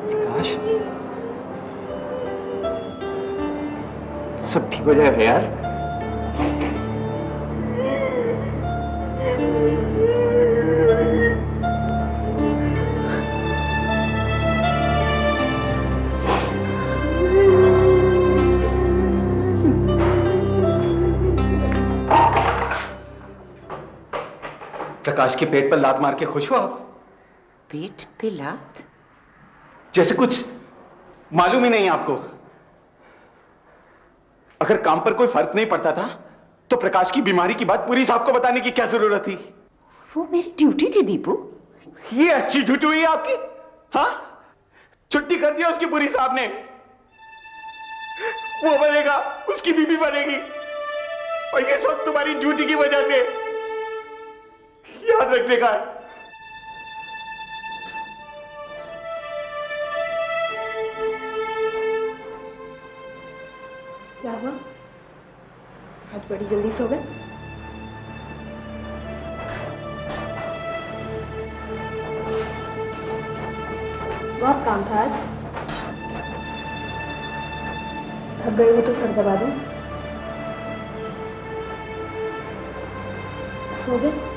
प्रकाश, सब ठीक हो जाएगा यार। प्रकाश के पेट पर लात मार के खुश हो आप? पेट पे लात? जैसे कुछ मालूम ही नहीं आपको। अगर काम पर कोई फर्क नहीं पड़ता था तो प्रकाश की बीमारी की बात पूरी साहब को बताने की क्या जरूरत थी? वो मेरी ड्यूटी थी दीपू। ये अच्छी ड्यूटी हुई आपकी? हाँ, छुट्टी कर दिया उसकी पूरी साहब ने। वो बनेगा, उसकी बीबी बनेगी, और ये सब तुम्हारी ड्यूटी की वजह से। याद रखने का है। क्या हुआ? आज बड़ी जल्दी सो गए? बहुत काम था आज। थक गए हो तो सर दबा दूं? सो गए?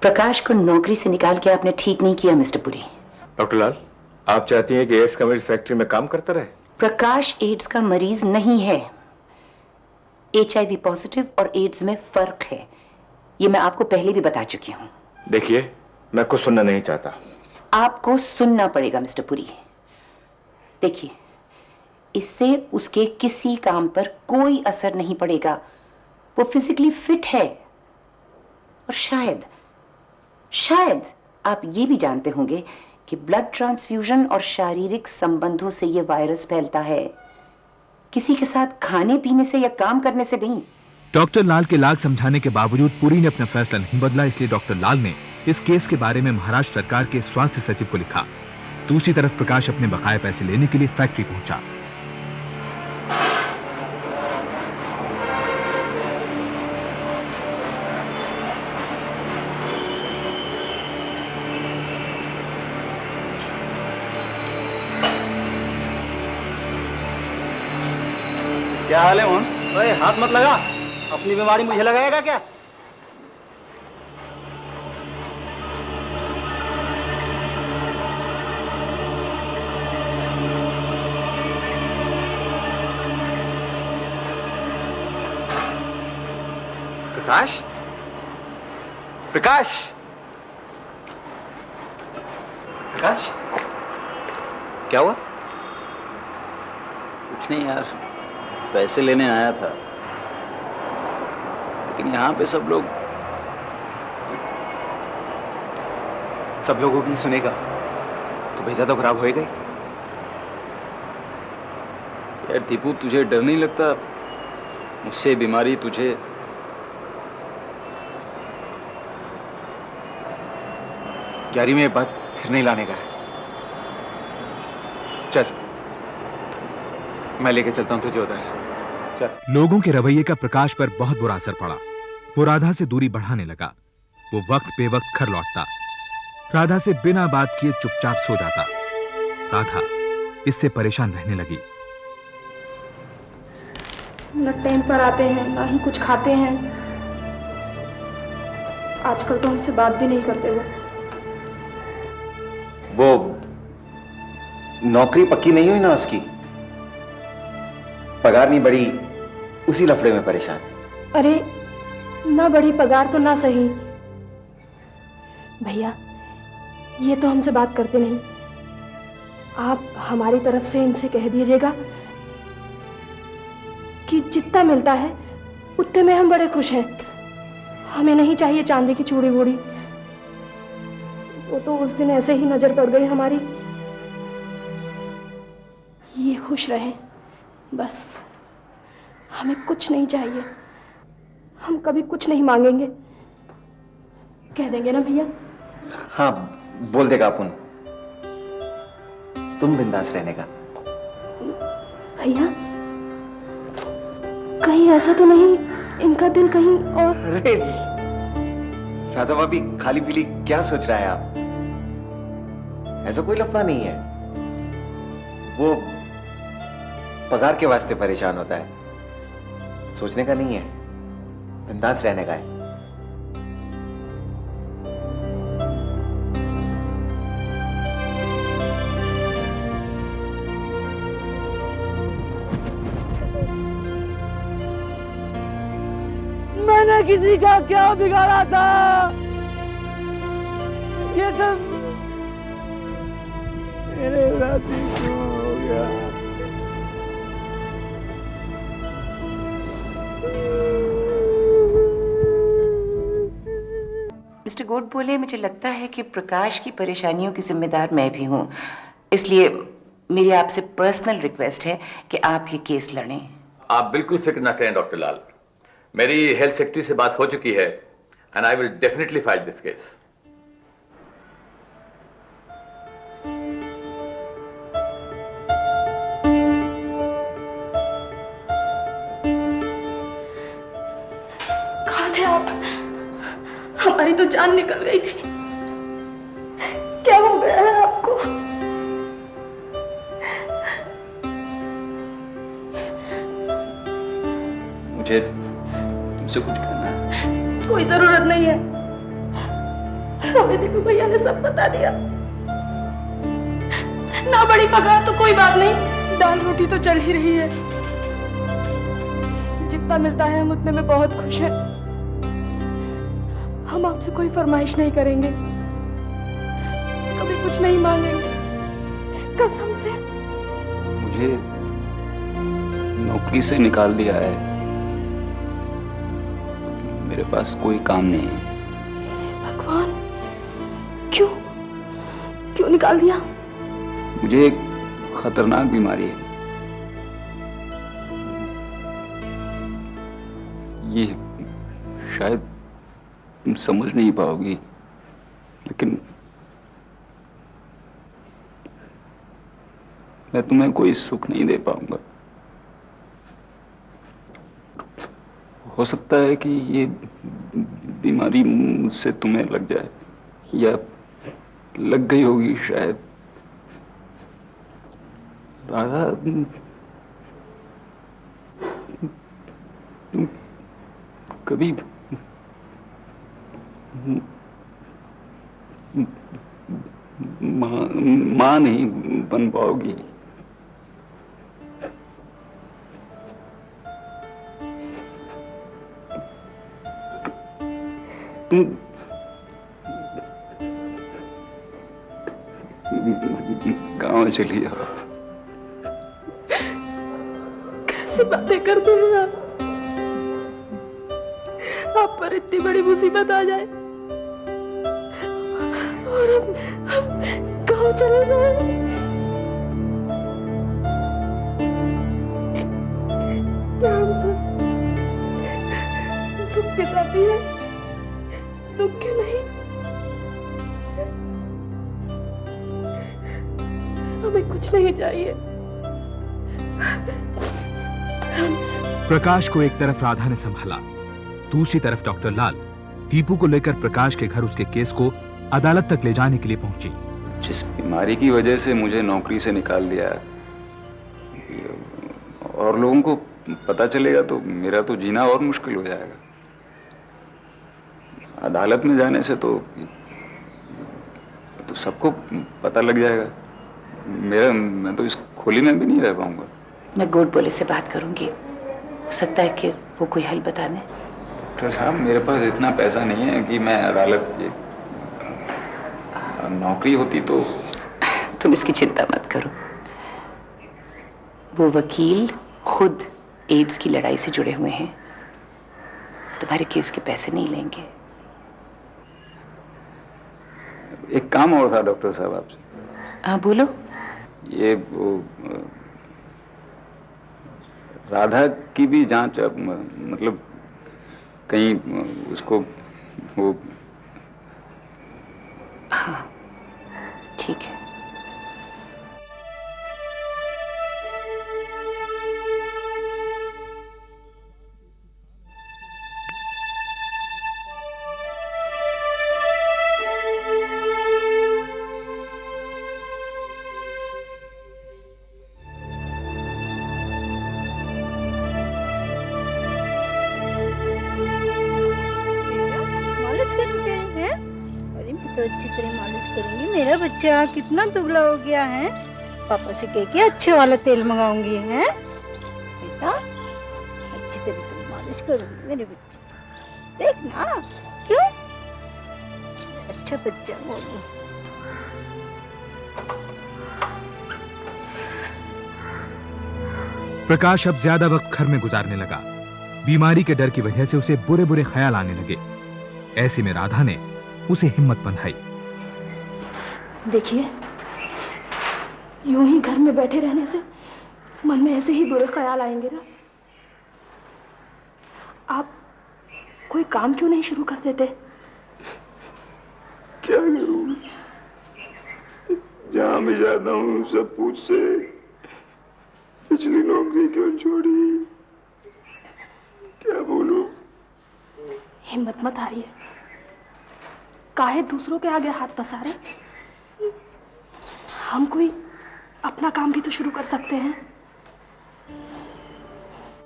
प्रकाश को नौकरी से निकाल के आपने ठीक नहीं किया मिस्टर पुरी। डॉक्टर लाल, आप चाहती हैं कि एड्स का मरीज फैक्ट्री में काम करता रहे? प्रकाश एड्स का मरीज नहीं है। HIV पॉजिटिव और एड्स में फर्क है, ये मैं आपको पहले भी बता चुकी हूं। देखिए, मैं कुछ सुनना नहीं चाहता। आपको सुनना पड़ेगा मिस्टर पुरी। देखिए, इससे उसके किसी काम पर कोई असर नहीं पड़ेगा। वो फिजिकली फिट है और शायद आप ये भी जानते होंगे कि ब्लड ट्रांसफ्यूजन और शारीरिक संबंधों से ये वायरस फैलता है, किसी के साथ खाने पीने से या काम करने से नहीं। डॉक्टर लाल के लाख समझाने के बावजूद पुरी ने अपना फैसला नहीं बदला, इसलिए डॉक्टर लाल ने इस केस के बारे में महाराष्ट्र सरकार के स्वास्थ्य सचिव को लिखा। दूसरी तरफ प्रकाश अपने बकाया पैसे लेने के लिए फैक्ट्री पहुंचा। क्या हाल है मोहन? ओए, हाथ मत लगा, अपनी बीमारी मुझे लगाएगा क्या? प्रकाश, प्रकाश, प्रकाश, क्या हुआ? कुछ नहीं यार, पैसे लेने आया था, लेकिन यहाँ पे सब लोगों की सुनेगा तो भेजा तो खराब होएगा ही। यार दीपू, तुझे डर नहीं लगता? मुझसे बीमारी तुझे। यारी में बात फिर नहीं लाने का है। चल, मैं लेके चलता हूँ तुझे उधर। चल। लोगों के रवैये का प्रकाश पर बहुत बुरा असर पड़ा। वो राधा से दूरी बढ़ाने लगा। वो वक्त बेवक्त घर लौटता, राधा से बिना बात किए चुपचाप सो जाता। राधा इससे परेशान रहने लगी। न टाइम पर आते हैं, ना ही कुछ खाते हैं। आजकल तो हमसे बात भी नहीं करते वो नौकरी पक्की नहीं हुई ना उसकी, पगार नहीं बढ़ी, उसी लफड़े में परेशान। अरे ना बड़ी पगार तो ना सही, भैया ये तो हमसे बात करते नहीं। आप हमारी तरफ से इनसे कह दीजिएगा कि जितना मिलता है उतने में हम बड़े खुश हैं। हमें नहीं चाहिए चांदी की चूड़ी वूड़ी। वो तो उस दिन ऐसे ही नजर पड़ गई हमारी। ये खुश रहे बस, हमें कुछ नहीं चाहिए। हम कभी कुछ नहीं मांगेंगे, कह देंगे ना भैया? हाँ, बोल देगा अपन, तुम बिंदास रहने का। भैया कहीं ऐसा तो नहीं इनका दिल कहीं और? अरे राधा भाभी, खाली पीली क्या सोच रहा है आप? ऐसा कोई लफड़ा नहीं है। वो पगार के वास्ते परेशान होता है, सोचने का नहीं है, बिंदास रहने का है। मैंने किसी का क्या बिगाड़ा था? ये सब मेरे राती क्यों हो गया? मिस्टर गोड बोले, मुझे लगता है कि प्रकाश की परेशानियों की जिम्मेदार मैं भी हूं, इसलिए मेरी आपसे पर्सनल रिक्वेस्ट है कि आप ये केस लड़ें। आप बिल्कुल फिक्र ना करें डॉक्टर लाल, मेरी हेल्थ सेक्रेटरी से बात हो चुकी है and I will definitely file this case. कहाँ थे आप? हमारी तो जान निकल गई थी। क्या हो गया है आपको? मुझे तुमसे कुछ कहना है। कोई जरूरत नहीं है, हमें देखो भैया ने सब बता दिया। ना बड़ी पगार तो कोई बात नहीं, दाल रोटी तो चल ही रही है। जितना मिलता है हम उतने में बहुत खुश हैं। हम आपसे कोई फरमाइश नहीं करेंगे, कभी कुछ नहीं मांगेंगे, कसम से। मुझे नौकरी से निकाल दिया है, मेरे पास कोई काम नहीं है। भगवान, क्यों क्यों निकाल दिया? मुझे एक खतरनाक बीमारी है, ये शायद तुम समझ नहीं पाओगी, लेकिन मैं तुम्हें कोई सुख नहीं दे पाऊंगा। हो सकता है कि ये बीमारी मुझसे तुम्हें लग जाए, या लग गई होगी शायद। राधा, तुम कभी माँ नहीं बन पाओगी। तुम गाँव चली जाओ। कैसी बातें करते हैं आप? आप पर इतनी बड़ी मुसीबत आ जाए और हम गाँव चले जाए। क्या हम सब सुख के साथी हैं, दुख के नहीं? हमें कुछ नहीं चाहिए। प्रकाश को एक तरफ राधा ने संभाला, दूसरी तरफ डॉक्टर लाल दीपू को लेकर प्रकाश के घर उसके केस को अदालत तक ले जाने के लिए पहुंची। जिस बीमारी की वजह से मुझे नौकरी से निकाल दिया और लोगों को पता चलेगा तो मेरा तो जीना और मुश्किल हो जाएगा। अदालत में जाने से तो सबको पता लग जाएगा। मैं तो इस खोली में भी नहीं रह पाऊंगा। मैं गोड पुलिस से बात करूंगी, हो सकता है कि वो कोई हल बता दें। डॉक्टर साहब, मेरे पास इतना पैसा नहीं है कि मैं अदालत, नौकरी होती तो। तुम इसकी चिंता मत करो, वो वकील खुद एड्स की लड़ाई से जुड़े हुए हैं, तुम्हारे केस के पैसे नहीं लेंगे। एक काम और था डॉक्टर साहब आपसे। हाँ बोलो। ये राधा की भी जांच, मतलब कहीं उसको वो। हाँ ठीक है। तो अच्छी तरह मालिश करूंगी। मेरा बच्चा कितना दुबला हो गया है, पापा से कह के अच्छे वाला तेल मंगाऊंगी। हैं बेटा, अच्छी तरह से मालिश करूंगी मेरे बच्चे, देखना। क्यों? अच्छा बच्चा होगी। प्रकाश अब ज्यादा वक्त घर में गुजारने लगा। बीमारी के डर की वजह से उसे बुरे बुरे ख्याल आने लगे। ऐसे में राधा ने उसे हिम्मत बंधाई। देखिए, यूं ही घर में बैठे रहने से मन में ऐसे ही बुरे ख्याल आएंगे ना। आप कोई काम क्यों नहीं शुरू कर देते? क्या करूं? जहां भी जाता हूं सब पूछते पिछली नौकरी क्यों छोड़ी। क्या बोलूं? हिम्मत मत हारिए, काहे दूसरों के आगे हाथ पसारे। हम कोई अपना काम भी तो शुरू कर सकते हैं।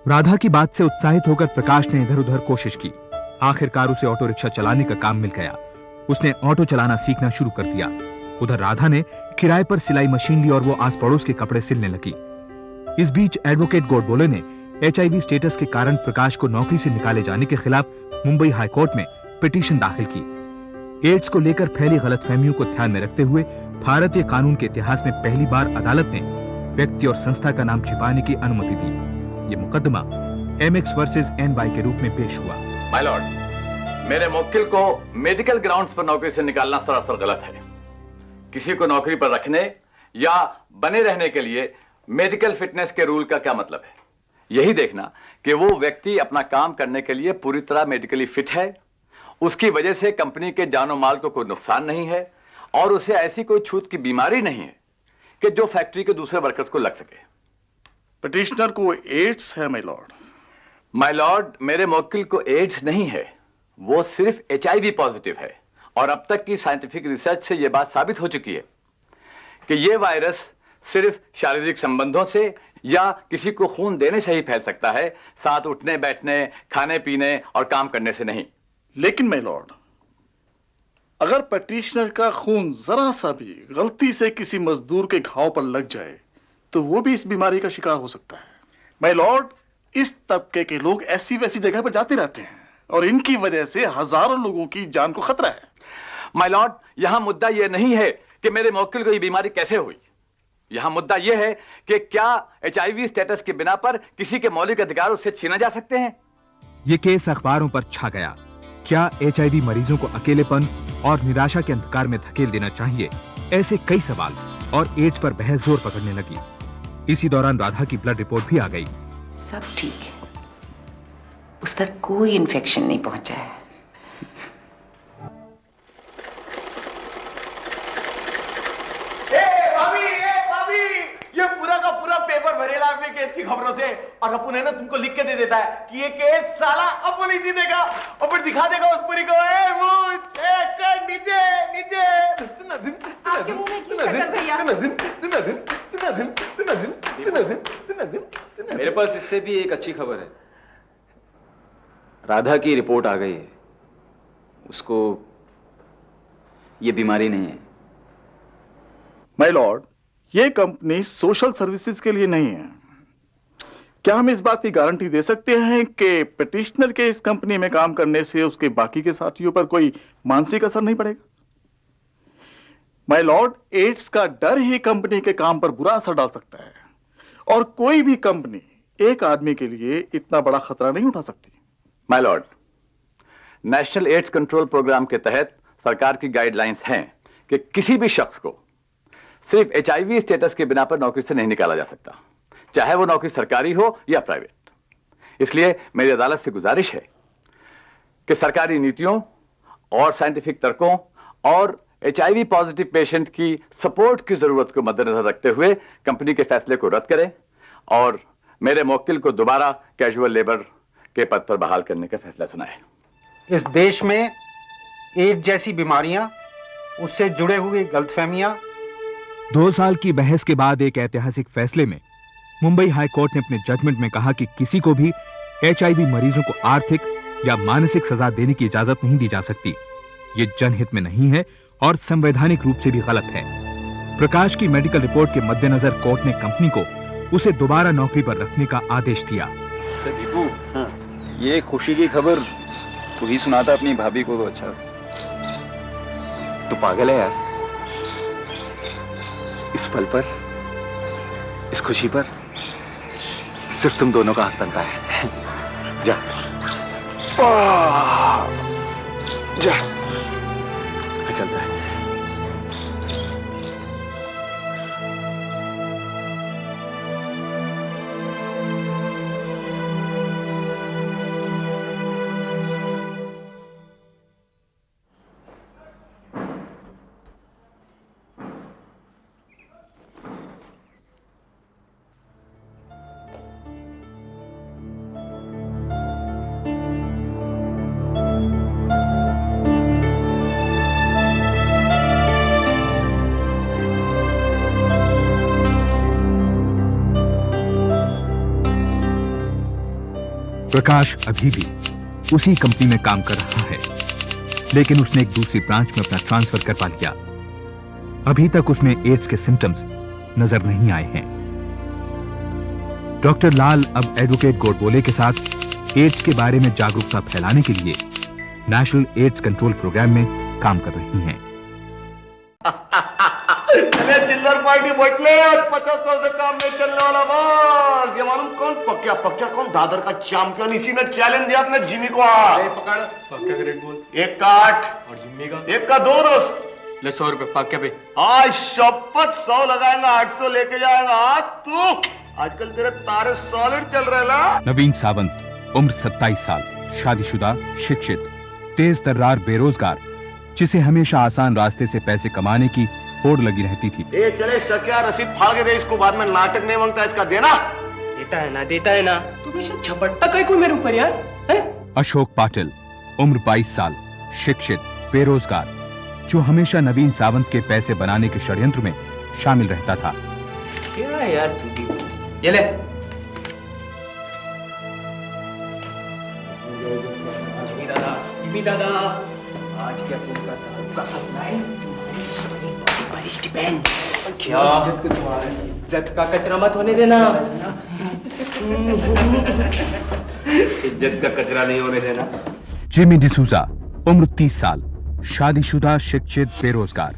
राधा की बात से उत्साहित होकर प्रकाश ने इधर उधर कोशिश की। आखिरकार उसे ऑटो रिक्शा चलाने का काम मिल गया। उसने ऑटो चलाना सीखना शुरू कर दिया। उधर राधा ने किराए पर सिलाई मशीन ली और वो आस पड़ोस के कपड़े सिलने लगी। इस बीच एडवोकेट गोडबोले ने HIV स्टेटस के कारण प्रकाश को नौकरी से निकाले जाने के खिलाफ मुंबई हाई कोर्ट में पिटीशन दाखिल की। एड्स को लेकर फैली गलतफहमियों को ध्यान में रखते हुए भारतीय कानून के इतिहास में पहली बार अदालत ने व्यक्ति और संस्था का नाम छिपाने की अनुमति दी। ये मुकदमा MX वर्सेस NY के रूप में पेश हुआ। माय लॉर्ड, मेरे मुवक्किल को मेडिकल ग्राउंड्स पर नौकरी से निकालना सरासर गलत है। किसी को नौकरी पर रखने या बने रहने के लिए मेडिकल फिटनेस के रूल का क्या मतलब है? यही देखना कि वो व्यक्ति अपना काम करने के लिए पूरी तरह मेडिकली फिट है, उसकी वजह से कंपनी के जानो माल को कोई नुकसान नहीं है और उसे ऐसी कोई छूत की बीमारी नहीं है कि जो फैक्ट्री के दूसरे वर्कर्स को लग सके। पिटिशनर को एड्स है माय लॉर्ड। माय लॉर्ड, मेरे मुवक्किल को एड्स नहीं है, वो सिर्फ HIV पॉजिटिव है और अब तक की साइंटिफिक रिसर्च से यह बात साबित हो चुकी है कि यह वायरस सिर्फ शारीरिक संबंधों से या किसी को खून देने से ही फैल सकता है, साथ उठने बैठने, खाने पीने और काम करने से नहीं। लेकिन माय लॉर्ड, अगर पिटिशनर का खून जरा सा भी गलती से किसी मजदूर के घाव पर लग जाए तो वो भी इस बीमारी का शिकार हो सकता है। माय लॉर्ड, इस तबके के लोग ऐसी वैसी जगह पर जाते रहते हैं और इनकी वजह से हजारों लोगों की जान को खतरा है। माय लॉर्ड, यहां मुद्दा यह नहीं है कि मेरे मुवक्किल को यह बीमारी कैसे हुई। यहां मुद्दा यह है कि क्या HIV स्टेटस के बिना पर किसी के मौलिक अधिकार उससे छीना जा सकते हैं। ये केस अखबारों पर छा गया। क्या HIV मरीजों को अकेलेपन और निराशा के अंधकार में धकेल देना चाहिए? ऐसे कई सवाल और एड्स पर बहस जोर पकड़ने लगी। इसी दौरान राधा की ब्लड रिपोर्ट भी आ गई। सब ठीक है, उस तक कोई इन्फेक्शन नहीं पहुंचा है। भाभी, ये पूरा का पूरा पेपर भरेला आपने केस की खबरों से और अपुन है ना तुमको लिख के दे देता है कि ये केस साला अपुन ही जीतेगा और फिर दिखा देगा उस परी को नीचे नीचे। आपके मुंह में की शक्कर भैया? मेरे पास इससे भी एक अच्छी खबर है। राधा की रिपोर्ट आ गई है, उसको ये बीमारी नहीं है। माय लॉर्ड, ये कंपनी सोशल सर्विसेज के लिए नहीं है। क्या हम इस बात की गारंटी दे सकते हैं कि पिटिशनर के इस कंपनी में काम करने से उसके बाकी के साथियों पर कोई मानसिक असर नहीं पड़ेगा? माय लॉर्ड, एड्स का डर ही कंपनी के काम पर बुरा असर डाल सकता है और कोई भी कंपनी एक आदमी के लिए इतना बड़ा खतरा नहीं उठा सकती। My lord, national AIDS control programme के तहत सरकार की गाइडलाइंस हैं कि किसी भी शख्स को सिर्फ HIV स्टेटस के बिना पर नौकरी से नहीं निकाला जा सकता, चाहे वो नौकरी सरकारी हो या प्राइवेट। इसलिए मेरी अदालत से गुजारिश है कि सरकारी नीतियों और साइंटिफिक तर्कों और HIV पॉजिटिव पेशेंट की सपोर्ट की जरूरत को मद्देनजर रखते हुए कंपनी के फैसले को रद्द करें और मेरे मुवक्किल को दोबारा कैजुअल लेबर के पद पर बहाल करने का फैसला सुनाए। इस देश में एड्स जैसी बीमारियां, उससे जुड़े हुए गलतफहमियां। 2 साल की बहस के बाद एक ऐतिहासिक फैसले में मुंबई हाई कोर्ट ने अपने जजमेंट में कहा कि किसी को भी HIV मरीजों को आर्थिक या मानसिक सजा देने की इजाजत नहीं दी जा सकती। ये जनहित में नहीं है और संवैधानिक रूप से भी गलत है। प्रकाश की मेडिकल रिपोर्ट के मद्देनजर कोर्ट ने कंपनी को उसे दोबारा नौकरी पर रखने का आदेश दिया। दीपू, ये खुशी की खबर तू ही सुनाता अपनी भाभी को तो अच्छा। तू पागल है यार? इस पल पर, इस खुशी पर सिर्फ तुम दोनों का हक बनता है। जा जा, चलता है। प्रकाश अभी भी उसी कंपनी में काम कर रहा है, लेकिन उसने एक दूसरी ब्रांच में अपना ट्रांसफर करवा लिया। अभी तक उसमें एड्स के सिम्टम्स नजर नहीं आए हैं। डॉक्टर लाल अब एडवोकेट गोडबोले के साथ एड्स के बारे में जागरूकता फैलाने के लिए नेशनल एड्स कंट्रोल प्रोग्राम में काम कर रही हैं। चले चिल्लर पार्टी बटले, आज 50 से काम नहीं चलने वाला बस। ये मालूम कौन पक्का पक्का कौन दादर का चैंपियन, इसी ने चैलेंज दिया अपने जिमी को। पकड़ पक्का रेड बुल, एक का 8 और जिम्मी का एक का 2 दोस्त। ले 100 रुपए पक्के पे। आज शपथ 100 लगाएगा, 800 लेके जाएगा तू। आजकल तेरे तारे सॉलिड चल रहे ला। नवीन सावंत, उम्र 27 साल, शादीशुदा, शिक्षित, तेज तर्रार बेरोजगार, जिसे हमेशा आसान रास्ते से पैसे कमाने की होड़ लगी रहती थी। ए चले शकिया, रसीद फाड़ के दे इसको, बाद में नाटक नहीं मांगता इसका देना। देता है ना तू भी झपटता कहीं कोई मेरे ऊपर यार है? अशोक पाटिल, उम्र 22 साल, शिक्षित, बेरोजगार, जो हमेशा नवीन सावंत के पैसे बनाने के षड्यंत्र में शामिल रहता था। क्या यार तू भी ये ले। जिमी दादा आज क्या तुमका सपना है? तुम्हारी सोनी बॉडी पर इज डिपेंड। क्या इज्जत का कचरा मत होने देना। इज्जत का कचरा नहीं होने देना। जिमी डिसूजा, उम्र 30 साल, शादीशुदा, शिक्षित, बेरोजगार,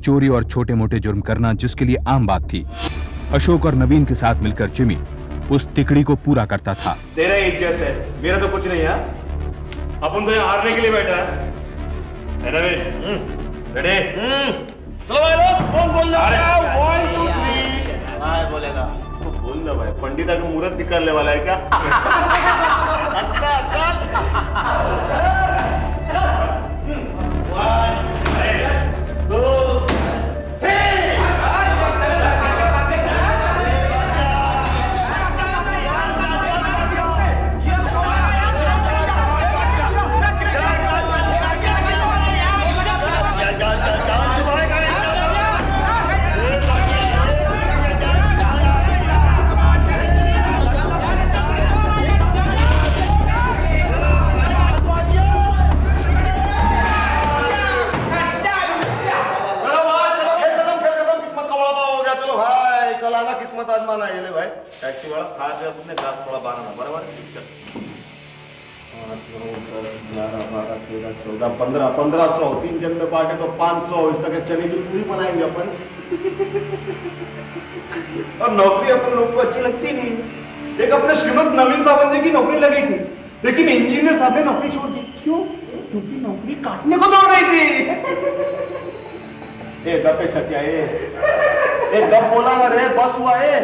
चोरी और छोटे मोटे जुर्म करना जिसके लिए आम बात थी। अशोक और नवीन के साथ मिलकर जिमी उस तिकड़ी को पूरा करता था। तेरा इज्जत है, मेरा तो कुछ नहीं है। अपन तो यहाँ हारने के लिए बैठा है। रेडी? चलो भाई लोग, कौन बोल रहा है? 1 2 3 भाई बोलेगा तो बोल ना भाई। पंडिता का मुहूर्त निकालने वाला है क्या? अच्छा आजमाना ये ले भाई। टैक्सी वाला खा के अपने घास थोड़ा बारह ना बराबर। चल 8 9 10 11 12 13 14 15 1500 3 जन में बांटे तो 500। इसका क्या चने की पूरी बनाएंगे अपन। और नौकरी अपन लोग को अच्छी लगती नहीं। एक अपने श्रीमंत नवीन सावंत जी की नौकरी लगी थी, लेकिन इंजीनियर साहब ने नौकरी छोड़ दी। क्यों? क्योंकि नौकरी काटने को दौड़ रही थी। एक गप शकिया एक गप बोला ना रे, बस हुआ है।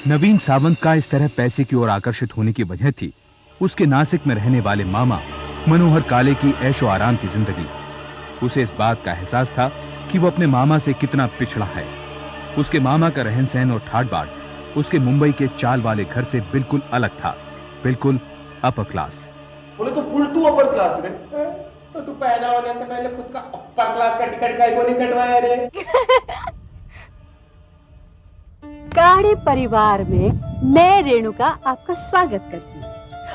नवीन सावंत का इस तरह पैसे की ओर आकर्षित होने की वजह थी उसके नासिक में रहने वाले मामा मनोहर काले की ऐशो आराम की जिंदगी। उसे इस बात का एहसास था कि वो अपने मामा से कितना पिछड़ा है। उसके मामा का रहन सहन और ठाट बाट उसके मुंबई के चाल वाले घर से बिल्कुल अलग था, बिल्कुल अपर क्लास। बोले तो फुल टू अपर क्लास रे। तो तू पैदा होने से पहले खुद का अपर क्लास का टिकट काहे को नहीं कटवाया रे? गाढ़े परिवार में मैं रेणुका आपका स्वागत करती हूँ,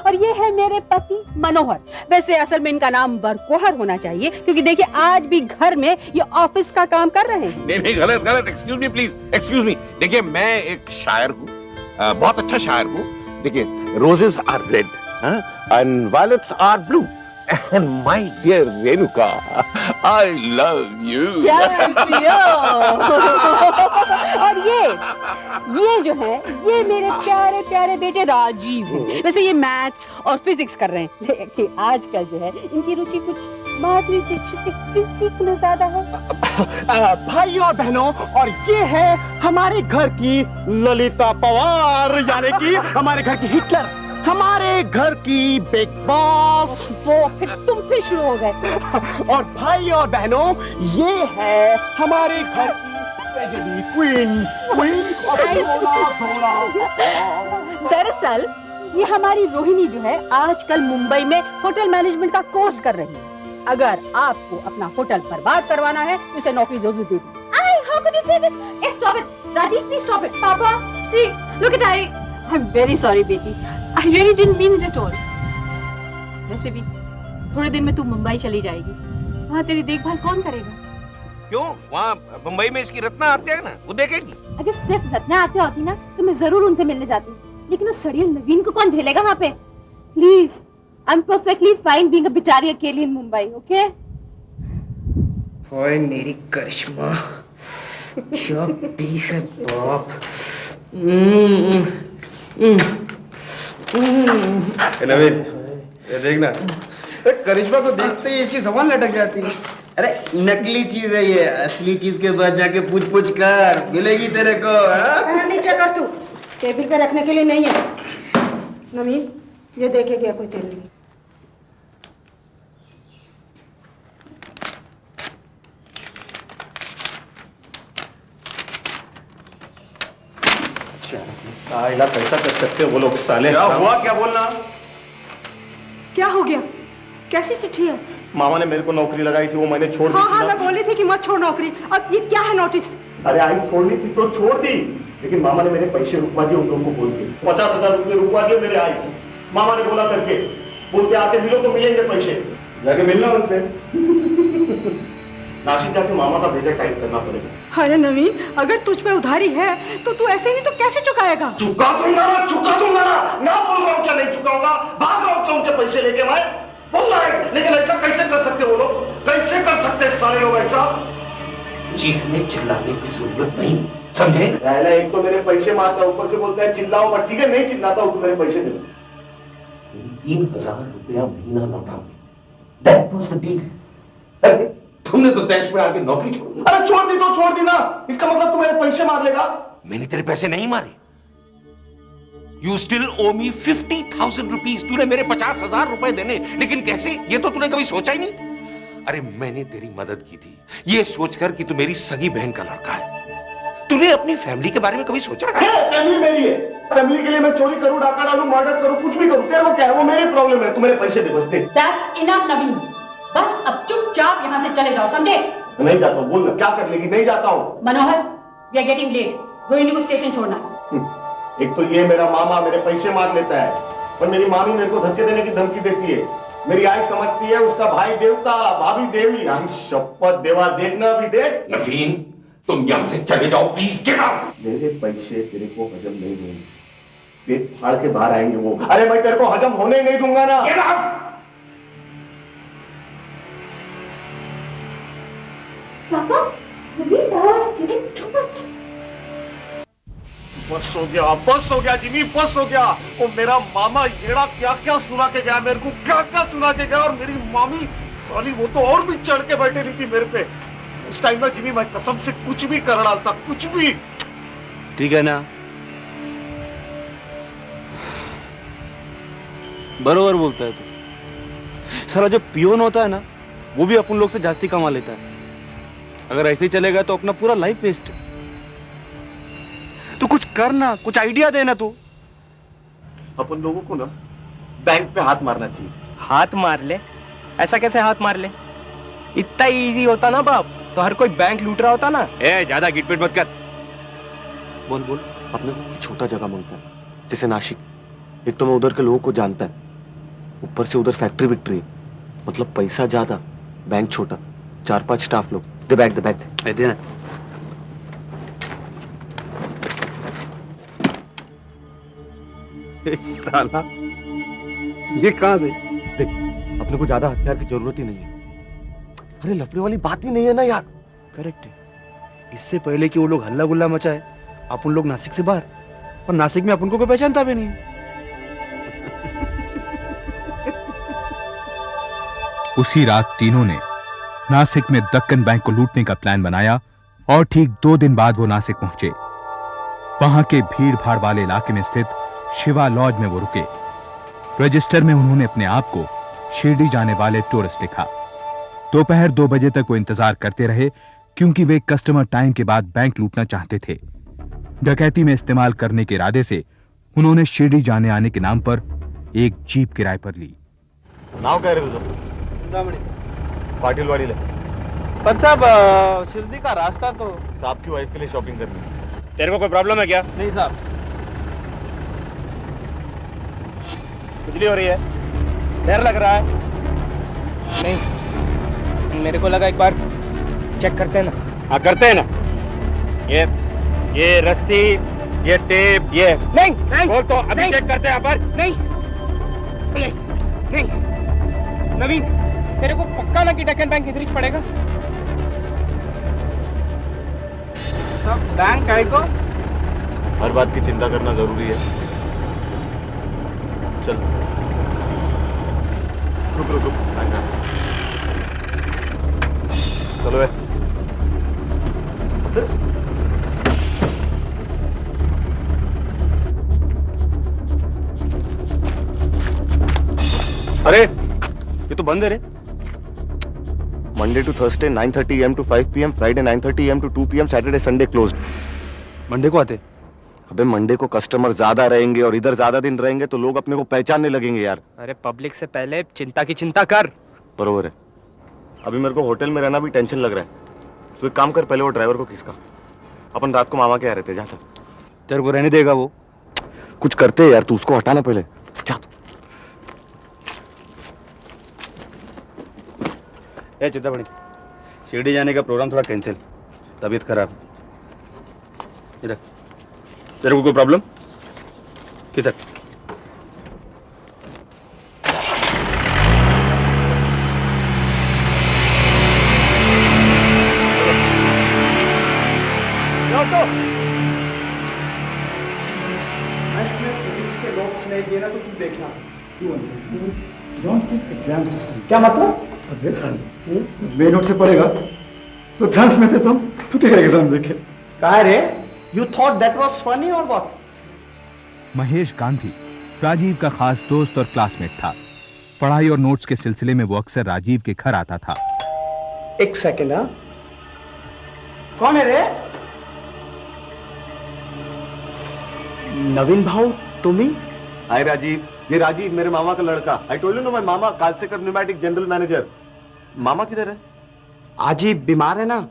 और ये है मेरे पति मनोहर। वैसे असल में इनका नाम बरकोहर होना चाहिए, क्योंकि देखिए आज भी घर में ये ऑफिस का काम कर रहे हैं। नहीं गलत गलत, excuse me please, excuse me. देखिए मैं एक शायर हूँ, बहुत अच्छा शायर हूँ। देखिए roses are red and violets are blue and my dear Renuka, I love you. और ये जो है ये मेरे प्यारे प्यारे बेटे राजीव हैं। वैसे ये मैथ्स और फिजिक्स कर रहे हैं। देखिए आजकल जो है इनकी रुचि कुछ माधुरी दीक्षित की फिजिक्स में ज्यादा है। भाई और बहनों, और ये है हमारे घर की ललिता पवार, यानी कि हमारे घर की हिटलर, हमारे घर की बिग बॉस। वो फिर तुम फिर शुरू हो गए। और भाई और बहनों, ये है हमारे घर की क्वीन क्वीन। दरअसल ये हमारी रोहिणी जो है आजकल मुंबई में होटल मैनेजमेंट का कोर्स कर रही है। अगर आपको अपना होटल बर्बाद करवाना है तो इसे नौकरी जरूर दे दी। How could you say this? Stop it, Rajiv, please stop it. Papa, see, look at I'm very sorry बेटी, I really didn't mean it at all. वैसे भी थोड़े दिन में तू मुंबई चली जाएगी, वहाँ तेरी देखभाल कौन करेगा? क्यों? वहाँ मुंबई में इसकी रत्ना आत्या है ना, वो देखेगी। अगर सिर्फ रत्ना आत्या होती ना तो मैं जरूर उनसे मिलने जाती, लेकिन उस सड़ियल नवीन को कौन झेलेगा वहाँ पे? Please, I am perfectly fine being a बिचारी अकेली इन मुंबई, ओके? ओए मेरी करिश्मा, क्या पीस है बाप। नवीन, ये देखना, करिश्मा को देखते ही इसकी जबान लटक जाती है। अरे नकली चीज है ये, असली चीज के बाद जाके पूछ पूछ कर मिलेगी तेरे को। नीचे कर तू, टेबल पे रखने के लिए नहीं है। नवीन, ये देखे गया कोई तेल नहीं। आएगा कैसा कर सकते वो लोग साले। क्या हुआ, क्या बोलना? क्या हो गया? कैसी चिट्ठी है? मामा ने मेरे को नौकरी लगाई थी, वो मैंने छोड़ दी थी हाँ, ना। मैं बोली थी कि मत छोड़ नौकरी। अब ये क्या है नोटिस? अरे आई छोड़नी थी तो छोड़ दी, लेकिन मामा ने मेरे पैसे रुकवा दिए उन लोगों को बोल के। 50,000 रुपये रुकवा दिए मेरे आई। मामा ने बोला करके, बोलते आके मिलो तो मिलेंगे पैसे। जाके मिलना उनसे। नासिक जाके मामा का भेजा टाइप करना पड़ेगा। अरे नवीन, अगर तुझ पे उधारी है तो तू ऐसे नहीं तो कैसे चुकाएगा? चुका दूंगा ना बोल रहा हूँ क्या नहीं चुकाऊंगा, भाग रहा हूँ क्या उनके पैसे लेके मैं? बोल रहा है, लेकिन ऐसा कैसे कर सकते वो लोग? कैसे कर सकते सारे लोग ऐसा? चीखने चिल्लाने की जरूरत नहीं, समझे? एक तो मेरे पैसे मारता है, ऊपर से बोलता है चिल्लाओ मत। ठीक है, नहीं चिल्लाता हूँ, तो मेरे पैसे दे। 3,000 रुपया महीना लौटाओगे, दैट वाज द डील। अरे तुमने तो देश में आके नौकरी छोड़ दी। अरे छोड़ दी तो छोड़ दी ना, इसका मतलब तू मेरे पैसे मार लेगा? मैंने तेरे पैसे नहीं मारे। You still owe me 50,000 rupees. तूने मेरे 50,000 रुपए देने, लेकिन कैसे, ये तो तूने कभी सोचा ही नहीं। अरे मैंने तेरी मदद की थी ये सोचकर कि तू मेरी सगी बहन का लड़का है। तूने अपनी फैमिली के बारे में कभी सोचा? फैमिली मेरी है, फैमिली के लिए मैं चोरी करूं, डाका डालूं, मर्डर करूं, कुछ भी करूं, तेरे को क्या है? वो मेरी प्रॉब्लम है, तू मेरे पैसे दे बस दे। That's enough, नवीन। बस अब चुपचाप यहाँ से चले जाओ, समझे? नहीं जाता, बोल क्या कर लेगी? नहीं जाता हूँ। मनोहर, we are getting late. Rohini को स्टेशन छोड़ना। एक तो ये मेरा मामा मेरे पैसे मार लेता है, और मेरी मामी मेरे को धक्के देने की धमकी देती है। मेरी आई समझती है उसका भाई देवता, भाभी देवी। आई शपथ देवा, देखना भी देख। नवीन, तुम यहाँ से चले जाओ प्लीज, गेट आउट। मेरे पैसे तेरे को हजम नहीं होंगे, पेट फाड़ के बाहर आएंगे वो। अरे मैं तेरे को हजम होने नहीं दूंगा ना। Get out. पापा, नवीन, that was getting too much. बस हो गया जिमी, बस हो गया। वो मेरा मामा येड़ा क्या क्या सुना के गया मेरे को, क्या क्या सुना के गया। और मेरी मामी साली वो तो और भी चढ़ के बैठे रही थी मेरे पे। उस टाइम में जिमी मैं कसम से कुछ भी कर डालता, कुछ भी। ठीक है ना? बरोबर बोलता है तू। साला जो पियोन होता है ना, वो भी अपन लोग से जास्ती कमा लेता है। अगर ऐसे ही चलेगा तो अपना पूरा लाइफ वेस्ट है। तू कुछ करना, कुछ आइडिया देना तू। अपन लोगों को ना बैंक पे हाथ मारना चाहिए। हाथ मार ले? ऐसा कैसे हाथ मार ले? इतना इजी होता ना बाप, तो हर कोई बैंक लूट रहा होता ना। ए, ज्यादा गिटपिट मत कर। बोल बोल, अपने को कोई छोटा जगह मांगता है, जैसे नासिक। एक तो मैं उधर के लोगों को जानता है, ऊपर से उधर फैक्ट्री विक्ट्री, मतलब पैसा ज्यादा, बैंक छोटा, 4-5 स्टाफ लोग। दे बैग देना। साला ये कहां से? देख, अपने को ज्यादा हथियार की जरूरत ही नहीं है। अरे लफड़े वाली बात ही नहीं है ना यार। करेक्ट है। इससे पहले कि वो लोग हल्ला गुल्ला मचाए, अपन लोग नासिक से बाहर, और नासिक में अपन को कोई पहचानता भी नहीं है। उसी रात तीनों ने नासिक में दक्कन बैंक को लूटने का प्लान बनाया और ठीक 2 दिन बाद वो नासिक पहुंचे। वहां के भीड़ भाड़ वाले इलाके में स्थित शिवा लॉज में वो रुके। रजिस्टर में उन्होंने अपने आप को शिरडी जाने वाले टूरिस्ट लिखा। दोपहर 2 बजे तक वो इंतजार करते रहे, क्योंकि वे कस्टमर टाइम के बाद बैंक लूटना चाहते थे। डकैती में इस्तेमाल करने के इरादे से उन्होंने शिरडी जाने आने के नाम पर एक जीप किराए पर ली। नाव कह रहे तुझे? पाटिल वाड़ी ले। पर साहब, शिरडी का रास्ता तो। साहब की वाइफ के लिए शॉपिंग करनी है। तेरे को कोई प्रॉब्लम है क्या? नहीं साहब। बिजली हो रही है, डर लग रहा है। नहीं, मेरे को लगा एक बार चेक करते हैं ना। हाँ करते हैं ना। ये रस्सी, ये टेप, ये नहीं नहीं बोल तो अभी नहीं, चेक करते हैं यहाँ पर। नहीं नहीं नहीं नवीन, तेरे को पक्का ना कि डेक्कन बैंक इधर ही पड़ेगा? सब बैंक है को हर बात की चिंता करना जरूरी है। चल रुक रुक रुक, चलो अरे ये तो बंद है रे। Monday to Thursday 9:30 AM to 5 PM, Friday 9:30 AM to 2 PM, Saturday Sunday closed. Monday को आते? अबे मंडे को कस्टमर ज्यादा रहेंगे और इधर ज्यादा दिन रहेंगे तो लोग अपने को पहचानने लगेंगे यार। अरे पब्लिक से पहले चिंता की चिंता कर। बरोबर है। अभी मेरे को होटल में रहना भी टेंशन लग रहा है। तो एक काम कर, पहले वो ड्राइवर को खिसका। अपन रात को मामा के यहाँ रहते, जा तक तेरे को रहने देगा वो? कुछ करते हैं यार, तू उसको हटाना पहले, जा। ए चिंतामणि, शिरडी जाने का प्रोग्राम थोड़ा कैंसिल, तबीयत खराब। इधर तेरे को कोई प्रॉब्लम? किधर? के नोट्स नहीं दिए ना तो तू देखना। क्या मतलब? मेरे नोट से पढ़ेगा तो ध्यान में थे तुम, तू क्या एग्जाम देखे? कहा रे? You thought that was funny or what? Mahesh Gandhi Rajiv का खास दोस्त और क्लासमेट था। पढ़ाई और नोट्स के सिलसिले में वो अक्सर राजीव के घर आता था। एक सेकेंड। हाँ, कौन है रे? नवीन भाऊ तुम ही? हाय राजीव, ये राजीव मेरे मामा का लड़का। I told you know my mama Kalsekar pneumatic general manager. मामा किधर है? आज ही बीमार है ना,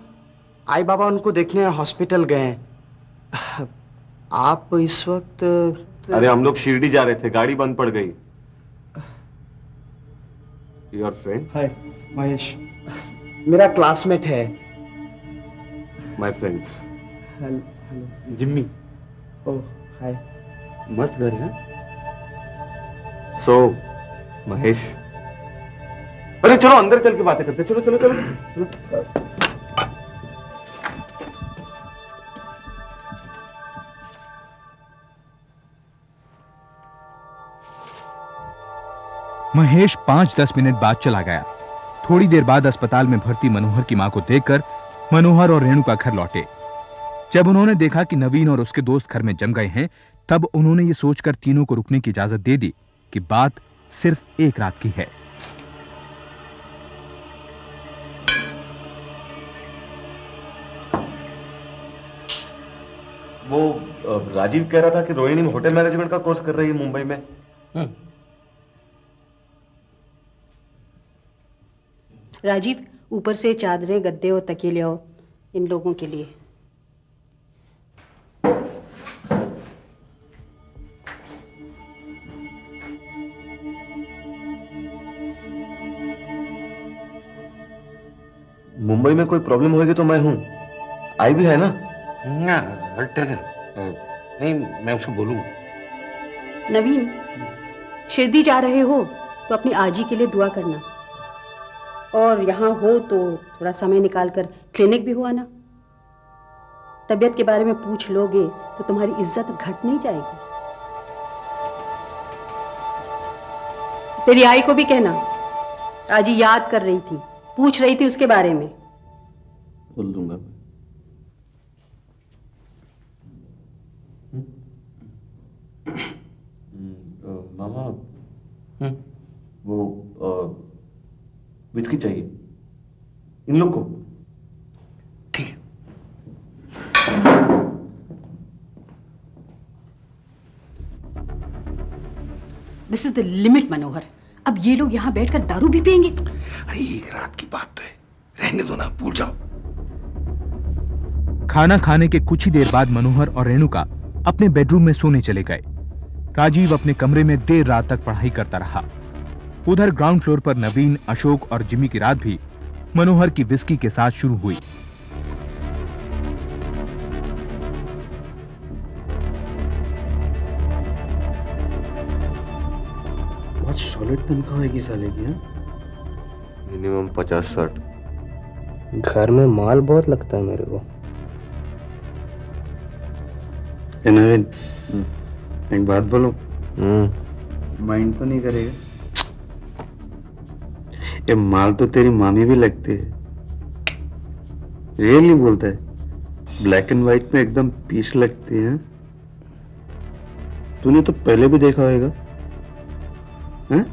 आई बाबा उनको देखने हॉस्पिटल गए हैं। आप इस वक्त? अरे हम लोग शिरडी जा रहे थे, गाड़ी बंद पड़ गई। Your friend? हाय महेश, मेरा क्लासमेट है। My friends. हेलो जिम्मी। ओह हाय। मस्त घर है। सो महेश, अरे चलो अंदर चल के बातें करते। चलो चलो चलो, चलो। महेश 5-10 मिनट बाद चला गया। थोड़ी देर बाद अस्पताल में भर्ती मनोहर की मां को देखकर मनोहर और रेणु का घर लौटे। जब उन्होंने देखा कि नवीन और उसके दोस्त घर में जम गए हैं, तब उन्होंने ये सोचकर तीनों को रुकने की इजाजत दे दी कि बात सिर्फ एक रात की है। वो राजीव कह रहा था कि रोहिणी होटल मैनेजमेंट का कोर्स कर रही है मुंबई में। राजीव, ऊपर से चादरें, गद्दे और तकिए ले आओ इन लोगों के लिए। मुंबई में कोई प्रॉब्लम होगी तो मैं हूं। आई भी है ना? नहीं, मैं उसको बोलूंगा। नवीन, शिरडी जा रहे हो तो अपनी आजी के लिए दुआ करना, और यहाँ हो तो थोड़ा समय निकाल कर क्लिनिक भी हो आना। तबीयत के बारे में पूछ लोगे तो तुम्हारी इज्जत घट नहीं जाएगी। तेरी आई को भी कहना, आजी याद कर रही थी, पूछ रही थी उसके बारे में। बोल दूंगा। मामा, वो विस्की चाहिए इन लोग को। ठीक है। दिस इज द लिमिट मनोहर। अब ये लोग यहाँ बैठकर दारू भी पियेंगे? अरे एक रात की बात तो है, रहने दो ना, भूल जाओ। खाना खाने के कुछ ही देर बाद मनोहर और रेणुका अपने बेडरूम में सोने चले गए। राजीव अपने कमरे में देर रात तक पढ़ाई करता रहा। उधर ग्राउंड फ्लोर पर नवीन, अशोक और जिमी की रात भी मनोहर की विस्की के साथ शुरू हुई। बहुत सॉलिड तनख्वाह है साले की। मिनिमम 50-60। घर में माल बहुत लगता है मेरे को। नवीन, एक बात बोलो, माइंड तो नहीं करेगा? ये माल तो तेरी मामी भी लगती है। रियली बोलता है, ब्लैक एंड व्हाइट में एकदम पीस लगती है। तूने तो पहले भी देखा होगा, हैं?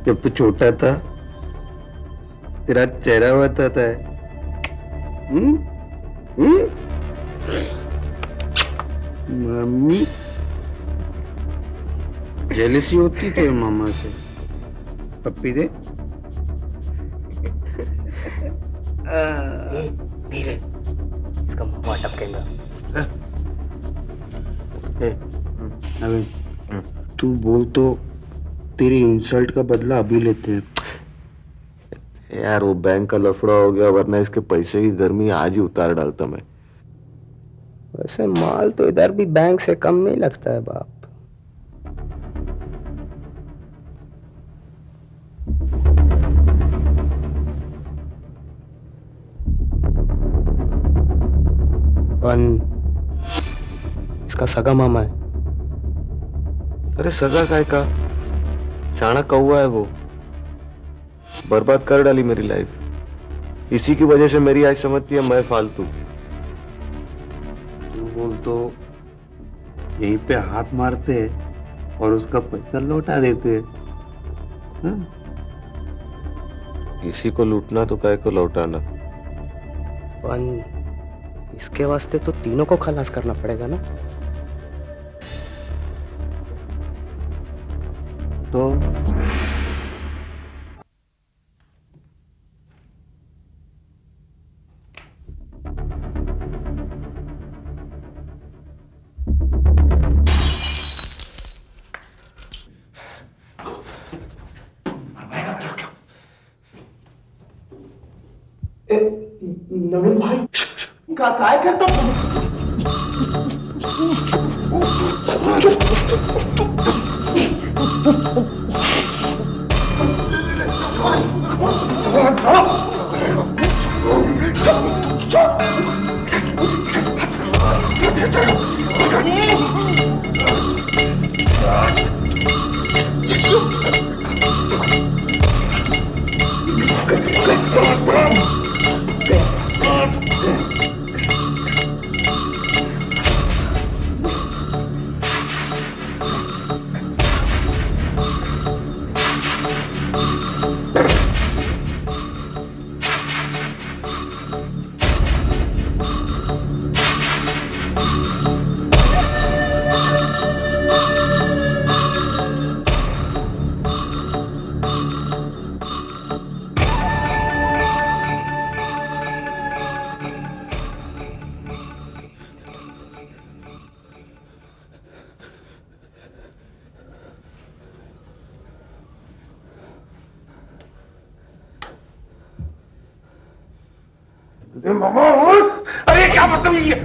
जब तू छोटा था तेरा चेहरा बताता है। मम्मी जेलसी होती तेरे मामा से। पप्पी दे। धीरे, इसका मुंह टपकेगा। नवीन, तू बोल तो तेरी इंसल्ट का बदला अभी लेते हैं। यार वो बैंक का लफड़ा हो गया, वरना इसके पैसे की गर्मी आज ही उतार डालता मैं। वैसे माल तो इधर भी बैंक से कम नहीं लगता है बाप। इसका सगा मामा है। अरे सगा काय का, शाना कौवा है वो। बर्बाद कर डाली मेरी लाइफ। इसी की वजह से मेरी आज समझती है मैं फालतू। तू बोल तो यहीं पे हाथ मारते और उसका पैसा लौटा देते। इसी को लूटना तो काय को लौटाना। इसके वास्ते तो तीनों को खलास करना पड़ेगा ना। तो नवीन भाई काय करता अरे क्या बदतमीजी है।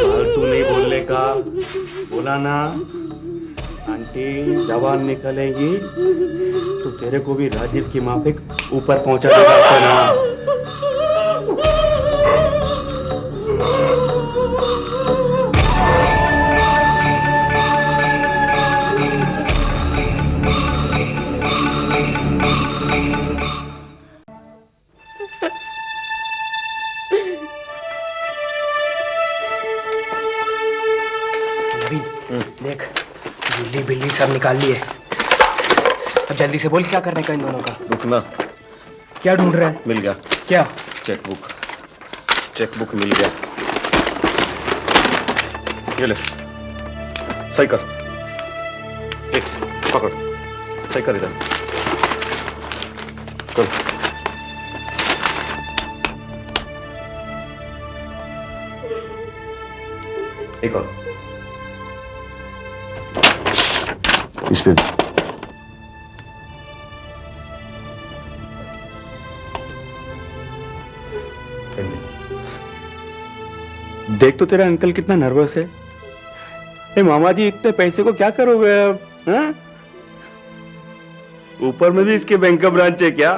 फालतू नहीं बोलने का, बोला ना। आंटी जवान निकलेगी तो तेरे को भी राजीव की माफिक ऊपर पहुंचा देगा ना। सब निकाल लिए। अब जल्दी से बोल क्या करने का इन दोनों का। रुकना। क्या ढूंढ रहा है? मिल गया। क्या? चेकबुक। चेकबुक मिल गया। ये ले, सही कर। एक पकड़, सही कर इधर। कर। एक और। इस पे देख तो तेरा अंकल कितना नर्वस है। ए मामा जी, इतने पैसे को क्या करोगे अब? हाँ? ऊपर में भी इसके बैंक का ब्रांच है क्या?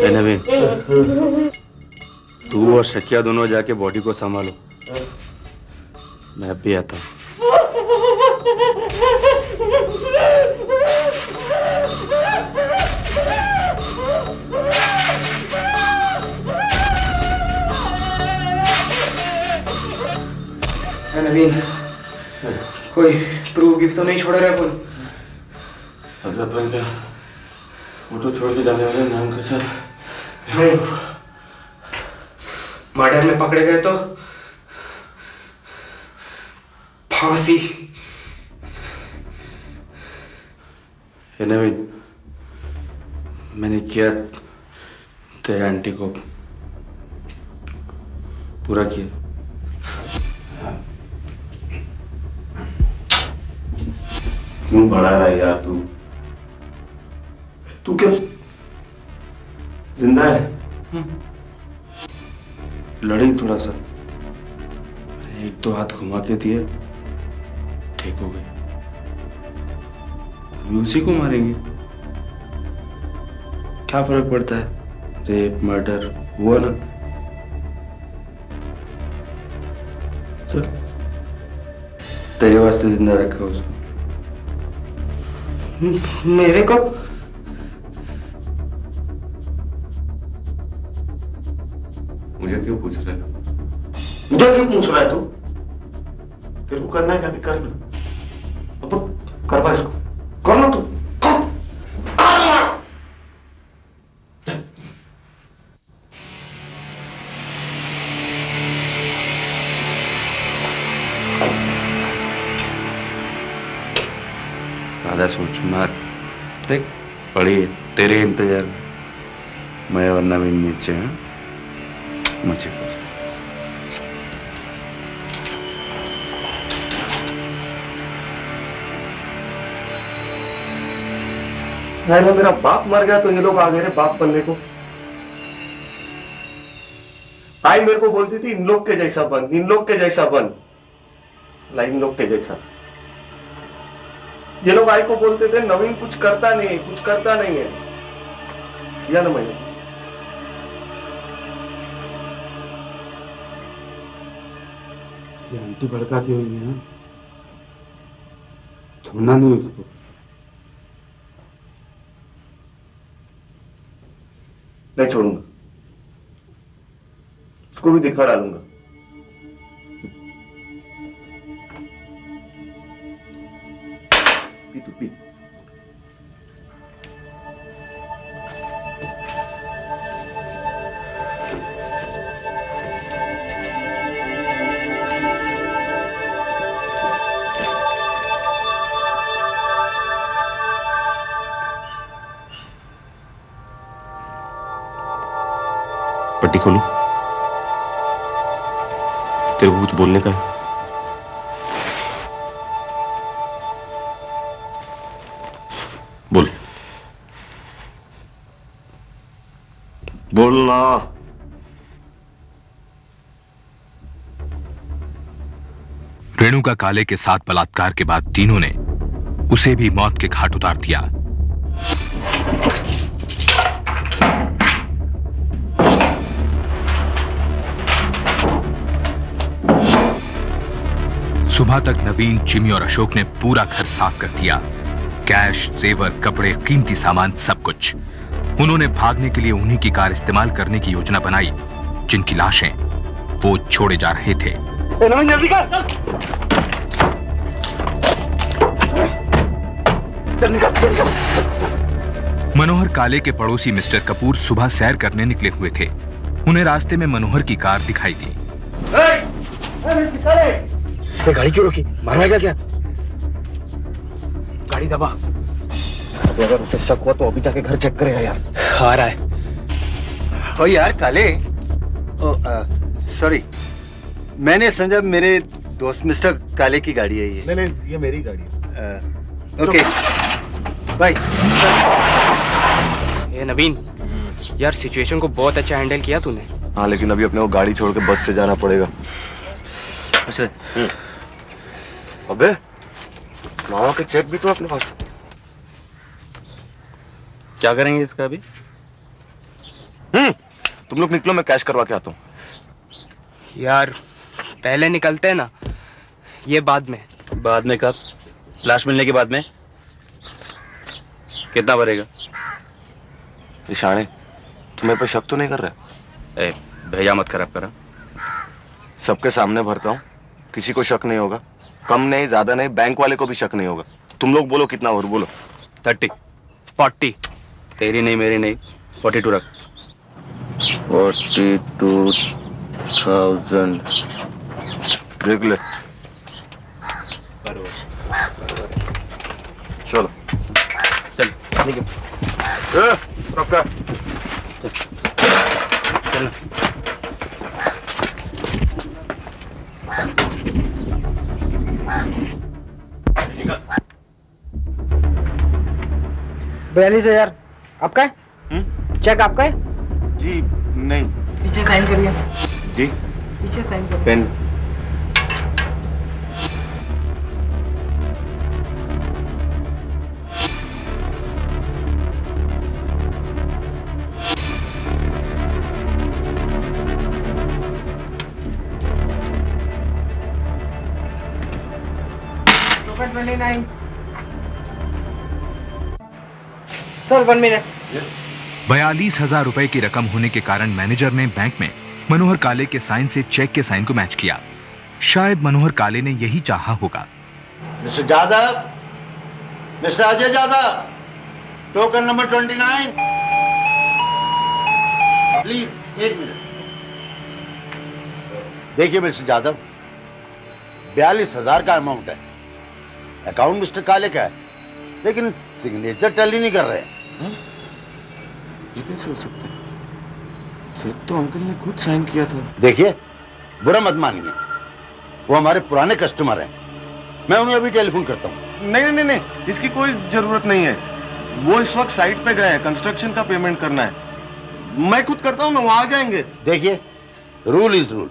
नवीन, तू और शकिया दोनों जाके बॉडी को संभालो, मैं अब भी आता हूँ। नवीन, कोई प्रूफ गिफ्ट तो नहीं छोड़ रहा अपन? अपन क्या फोटो छोड़ के जाने वाले नाम के साथ? नहीं, मर्डर में पकड़े गए तो फांसी। नवीन, मैंने किया तेरे आंटी को पूरा किया। क्यों बढ़ा रहा है यार तू? तू क्या जिंदा है? लड़ी थोड़ा सा, एक दो हाथ घुमा के दिए, ठीक हो गई। अभी उसी को मारेंगे, क्या फर्क पड़ता है? रेप मर्डर हुआ ना, चल तेरे वास्ते जिंदा रखा उसको। मेरे को? मुझे क्यों पूछ रहा है? मुझे क्यों पूछ रहा है तू? तेरे को करना है जाके करना। अब करवा इसको, करना तू, कर, करना। ज्यादा सोच मत, देख पड़ी है तेरे इंतजार में, मैं और नवीन नीचे हैं, मजे कर। ना मेरा बाप मर गया तो ये लोग आ गए रे बाप बनने को। आई मेरे को बोलती थी इन लोग के जैसा बन, इन लोग के जैसा बन, इन लोग के जैसा। ये लोग आई को बोलते थे नवीन कुछ करता नहीं है, कुछ करता नहीं है। किया ना मैंने। ये आंटी भड़काती हुई है, छोड़ना नहीं उसको। नहीं छोड़ूंगा, उसको भी दिखा डालूंगा। पी तू पी। पट्टी खोलू, तेरे को कुछ बोलने का है? बोल, बोलना। रेणु का काले के साथ बलात्कार के बाद तीनों ने उसे भी मौत के घाट उतार दिया। सुबह तक नवीन, जिमी और अशोक ने पूरा घर साफ कर दिया। कैश, जेवर, कपड़े, कीमती सामान, सब कुछ। उन्होंने भागने के लिए उन्हीं की कार इस्तेमाल करने की योजना बनाई, जिनकी लाशें वो छोड़े जा रहे थे। जल्दी कर, मनोहर काले के पड़ोसी मिस्टर कपूर सुबह सैर करने निकले हुए थे। उन्हें रास्ते में मनोहर की कार दिखाई दी। तो गाड़ी क्यों रोकी? मारवाएगा क्या? गाड़ी दबा। तो अगर उसे शक हुआ तो अभी जाके घर चेक करेगा यार। आ रहा है। ओ यार काले, सॉरी, मैंने समझा मेरे दोस्त मिस्टर काले की गाड़ी है ये। नहीं, ये मेरी गाड़ी है। Okay bye. ये नवीन, यार सिचुएशन को बहुत अच्छा हैंडल किया तूने। हाँ, लेकिन अभी अपने को गाड़ी छोड़ के बस से जाना पड़ेगा। अच्छा। अबे मामा के चेक भी तो अपने पास। क्या करेंगे इसका अभी? तुम लोग निकलो, मैं कैश करवा के आता हूँ। यार पहले निकलते हैं ना, ये बाद में। बाद में कब? लाश मिलने के बाद में? कितना भरेगा? ईशाने, तुम्हें पे शक तो नहीं कर रहा? ए, भैया मत खराब करा। सबके सामने भरता हूँ, किसी को शक नहीं होगा। कम नहीं, ज्यादा नहीं, बैंक वाले को भी शक नहीं होगा। तुम लोग बोलो कितना और बोलो। 30, 40। तेरी नहीं, मेरी नहीं, 42 रख। 42,000 देख ले। चलो चल, ठीक है। रखा। चल। 42,000 आपका है? चेक आपका है? जी नहीं। पीछे साइन करिए। जी पीछे साइन करिए। पेन। Sir 1 minute. 42,000 रुपए की रकम होने के कारण मैनेजर ने बैंक में मनोहर काले के साइन से चेक के साइन को मैच किया। शायद मनोहर काले ने यही चाहा होगा। Mister Yadav, mister Ajay Yadav, token number 29। Please 1 minute. देखिए मिस्टर यादव, 42,000 का अमाउंट है। अकाउंट मिस्टर काले का है, लेकिन सिग्नेचर टैली नहीं कर रहे हैं। ये कैसे हो सकता है? चेक तो अंकल ने खुद साइन किया था। देखिए, बुरा मत मानिए, वो हमारे पुराने कस्टमर हैं। मैं उन्हें अभी टेलीफोन करता हूँ। नहीं नहीं नहीं, इसकी कोई जरूरत नहीं है। वो इस वक्त साइट पे गए हैं, कंस्ट्रक्शन का पेमेंट करना है। मैं खुद करता हूँ ना, वो आ जाएंगे। देखिए, rule is rule.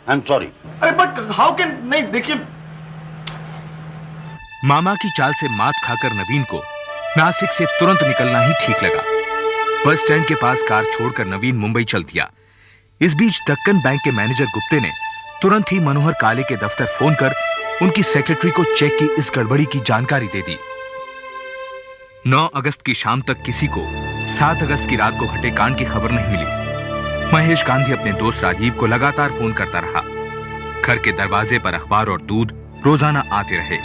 I am sorry. अरे बट हाउ कैन, नहीं देखिए। मामा की चाल से मात खाकर नवीन को नासिक से तुरंत निकलना ही ठीक लगा। बस स्टैंड के पास कार छोड़कर नवीन मुंबई चल दिया। इस बीच दक्कन बैंक के मैनेजर गुप्ते ने तुरंत ही मनोहर काले के दफ्तर फोन कर उनकी सेक्रेटरी को चेक की इस गड़बड़ी की जानकारी दे दी। 9 अगस्त की शाम तक किसी को 7 अगस्त की रात को घटे कांड की खबर नहीं मिली। महेश गांधी अपने दोस्त राजीव को लगातार फोन करता रहा। घर के दरवाजे पर अखबार और दूध रोजाना आते रहे।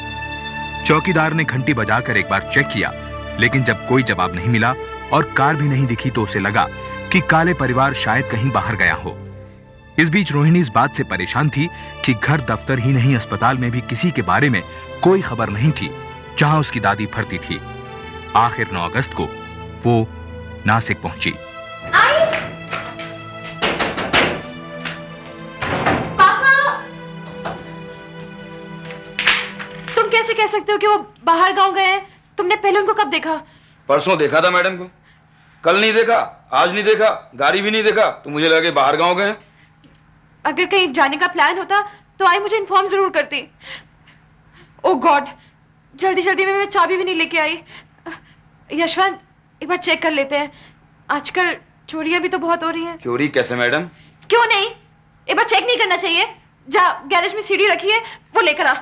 चौकीदार ने घंटी बजाकर एक बार चेक किया, लेकिन जब कोई जवाब नहीं मिला और कार भी नहीं दिखी तो उसे लगा कि काले परिवार शायद कहीं बाहर गया हो। इस बीच रोहिणी इस बात से परेशान थी कि घर, दफ्तर ही नहीं अस्पताल में भी किसी के बारे में कोई खबर नहीं थी जहां उसकी दादी भर्ती थी। आखिर 9 अगस्त को वो नासिक पहुंची। तुम कैसे कह सकते हो कि वो बाहर गांव गए हैं? तुमने पहले उनको कब देखा? परसों देखा था मैडम को, कल नहीं देखा, आज नहीं देखा, गाड़ी भी नहीं देखा, तो मुझे लगा कि बाहर गांव गए। अगर कहीं जाने का प्लान होता तो आई मुझे इन्फॉर्म जरूर करती। ओह गॉड, जल्दी जल्दी में मैं चाबी भी नहीं लेके आई। यशवंत, एक बार चेक कर लेते हैं। आजकल चोरियां भी तो बहुत हो रही हैं। चोरी कैसे मैडम? क्यों नहीं, एक बार चेक नहीं करना चाहिए? जा, गैरेज में सीढ़ी रखी है, वो लेकर आ।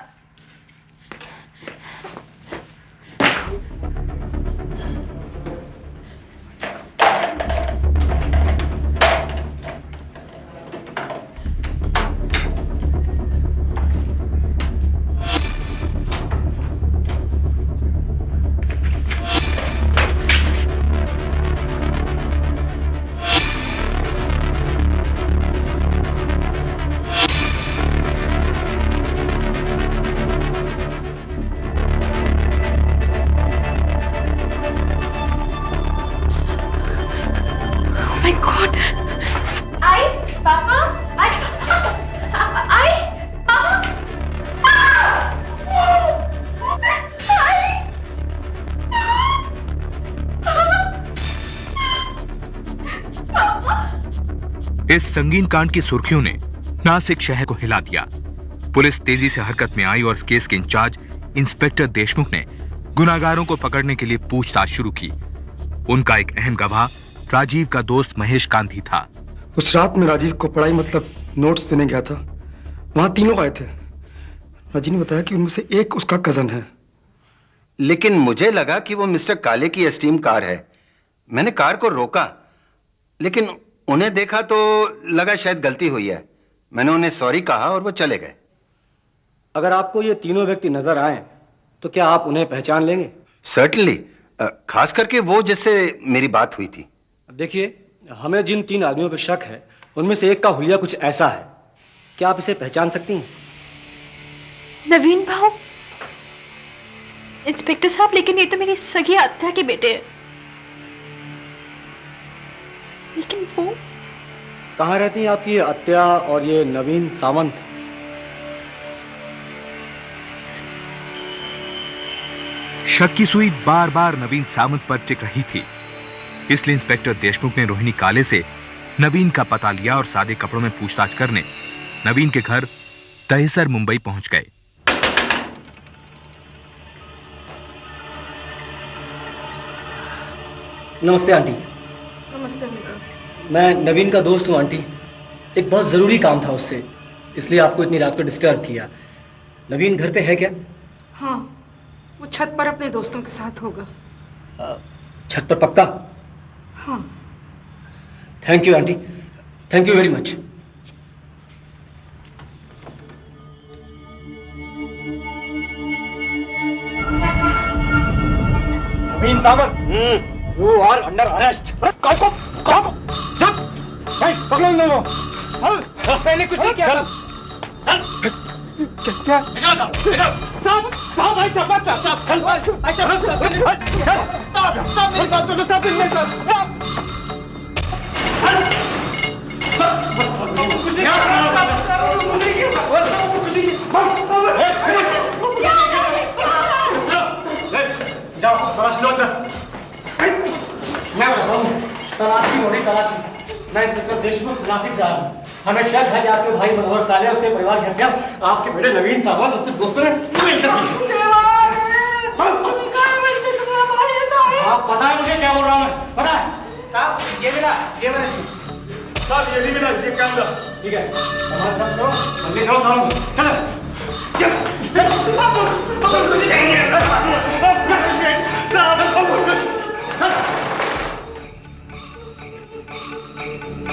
My God! आई पापा, आई पापा, इस संगीन कांड की सुर्खियों ने नासिक शहर को हिला दिया। पुलिस तेजी से हरकत में आई और इस केस के इंचार्ज इंस्पेक्टर देशमुख ने गुनाहगारों को पकड़ने के लिए पूछताछ शुरू की। उनका एक अहम गवाह राजीव का दोस्त महेश गांधी था। उस रात में राजीव को पढ़ाई मतलब नोट्स देने गया था। वहां तीनों आए थे। राजीव ने बताया कि उनमें से एक उसका कजन है। लेकिन मुझे लगा कि वो मिस्टर काले की एस्टीम कार है। मैंने कार को रोका, लेकिन उन्हें देखा तो लगा शायद गलती हुई है। मैंने उन्हें सॉरी कहा और वो चले गए। अगर आपको ये तीनों व्यक्ति नजर आए तो क्या आप उन्हें पहचान लेंगे? सर्टनली, खास करके वो जिससे मेरी बात हुई थी। देखिए, हमें जिन 3 आदमियों पर शक है उनमें से एक का हुलिया कुछ ऐसा है। क्या आप इसे पहचान सकती हैं? नवीन भाऊ, इंस्पेक्टर साहब, लेकिन ये तो मेरी सगी आत्या के बेटे हैं। लेकिन वो कहाँ रहती हैं आपकी आत्या और ये नवीन सावंत? शक की सुई बार बार नवीन सावंत पर टिक रही थी। इसलिए इंस्पेक्टर देशमुख ने रोहिणी काले से नवीन का पता लिया और सादे कपड़ों में पूछताछ करने नवीन के घर दहिसर मुंबई पहुंच गए। नमस्ते आंटी। नमस्ते। मैं नवीन का दोस्त हूँ आंटी। एक बहुत जरूरी काम था उससे, इसलिए आपको इतनी रात को डिस्टर्ब किया। नवीन घर पे है क्या? हाँ, वो छत पर अपने दोस्तों के साथ होगा। छत पर पक्का? हाँ। Thank you aunty, thank you very much. Naveen Sawant, you are under arrest. पकड़ो इन लोगों। मैंने कुछ नहीं किया। क्या? साहब, साहब, भाई साहब, साहब, मेरी बात सुनो, साहब, जाओ तलाशी लो अंदर। मैं बताता हूँ, तलाशी हो रही तलाशी। मैं इंस्पेक्टर देशमुख नासिक से आया हूँ। हमें शक है कि आपके भाई मनोहर काले उसके परिवार की हत्या आपके बेटे नवीन सावंत उसके दोस्तों ने मिलकर की है। आप पता है मुझे क्या बोल रहा हूँ मैं? पता है? साहब, ये मिला। साहब, ये नहीं मिला, ये क्या मिला? ठीक है, हमारे साथ चलो, जल्दी चलो साहब, चलो।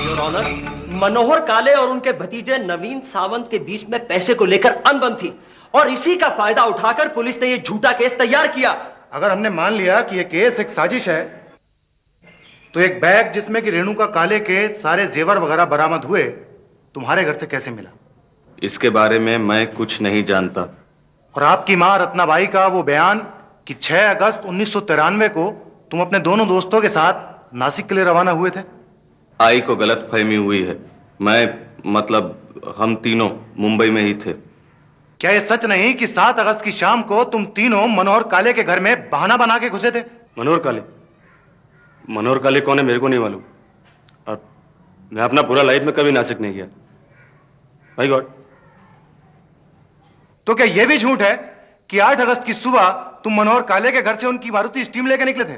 योर ऑनर, मनोहर काले और उनके भतीजे नवीन सावंत के बीच में पैसे को लेकर अनबन थी और इसी का फायदा उठाकर पुलिस ने यह झूठा केस तैयार किया। अगर हमने मान लिया कि यह केस एक साजिश है, तो एक बैग जिसमें कि रेणुका काले के सारे जेवर वगैरह बरामद हुए तुम्हारे घर से कैसे मिला? इसके बारे में मैं कुछ नहीं जानता। और आपकी मां रत्नाबाई का वो बयान कि 6 अगस्त 1993 को तुम अपने दोनों दोस्तों के साथ नासिक के लिए रवाना हुए थे? आई को गलतफहमी हुई है। हम तीनों मुंबई में ही थे। क्या ये सच नहीं कि 7 अगस्त की शाम को तुम तीनों मनोहर काले के घर में बहाना बना के घुसे थे? मनोहर काले कौन है मेरे को नहीं मालूम, और मैं अपना पूरा लाइफ में कभी नासिक नहीं गया। भाई गॉड। तो क्या यह भी झूठ है कि 8 अगस्त की सुबह तुम मनोहर काले के घर से उनकी मारुति स्टीम लेके निकले थे?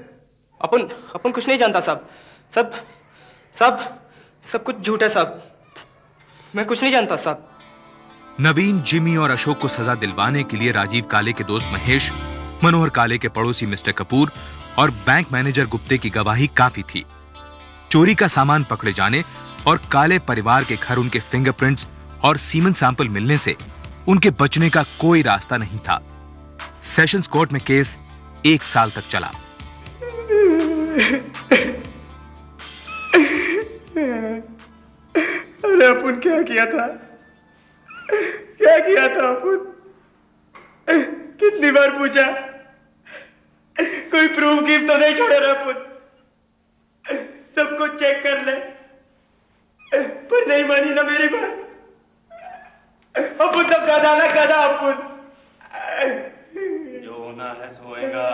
अपन कुछ नहीं जानता साहब। सब कुछ झूठ है साहब। मैं कुछ नहीं जानता साहब। नवीन, जिमी और अशोक को सजा दिलवाने के लिए राजीव काले के दोस्त महेश, मनोहर काले के पड़ोसी मिस्टर कपूर और बैंक मैनेजर गुप्ते की गवाही काफी थी। चोरी का सामान पकड़े जाने और काले परिवार के घर उनके फिंगरप्रिंट्स और सीमन सैंपल मिलने से उनके बचने का कोई रास्ता नहीं था। सेशंस कोर्ट में केस 1 साल तक चला। अरे अपन क्या किया था अपन? कितनी बार पूछा, कोई प्रूफ गिफ्ट तो नहीं छोड़े रहे अपन? सब कुछ चेक कर ले, पर नहीं मानी ना मेरी बात। अपन तो गधा ना गधा अपन। जो होना है सोएगा।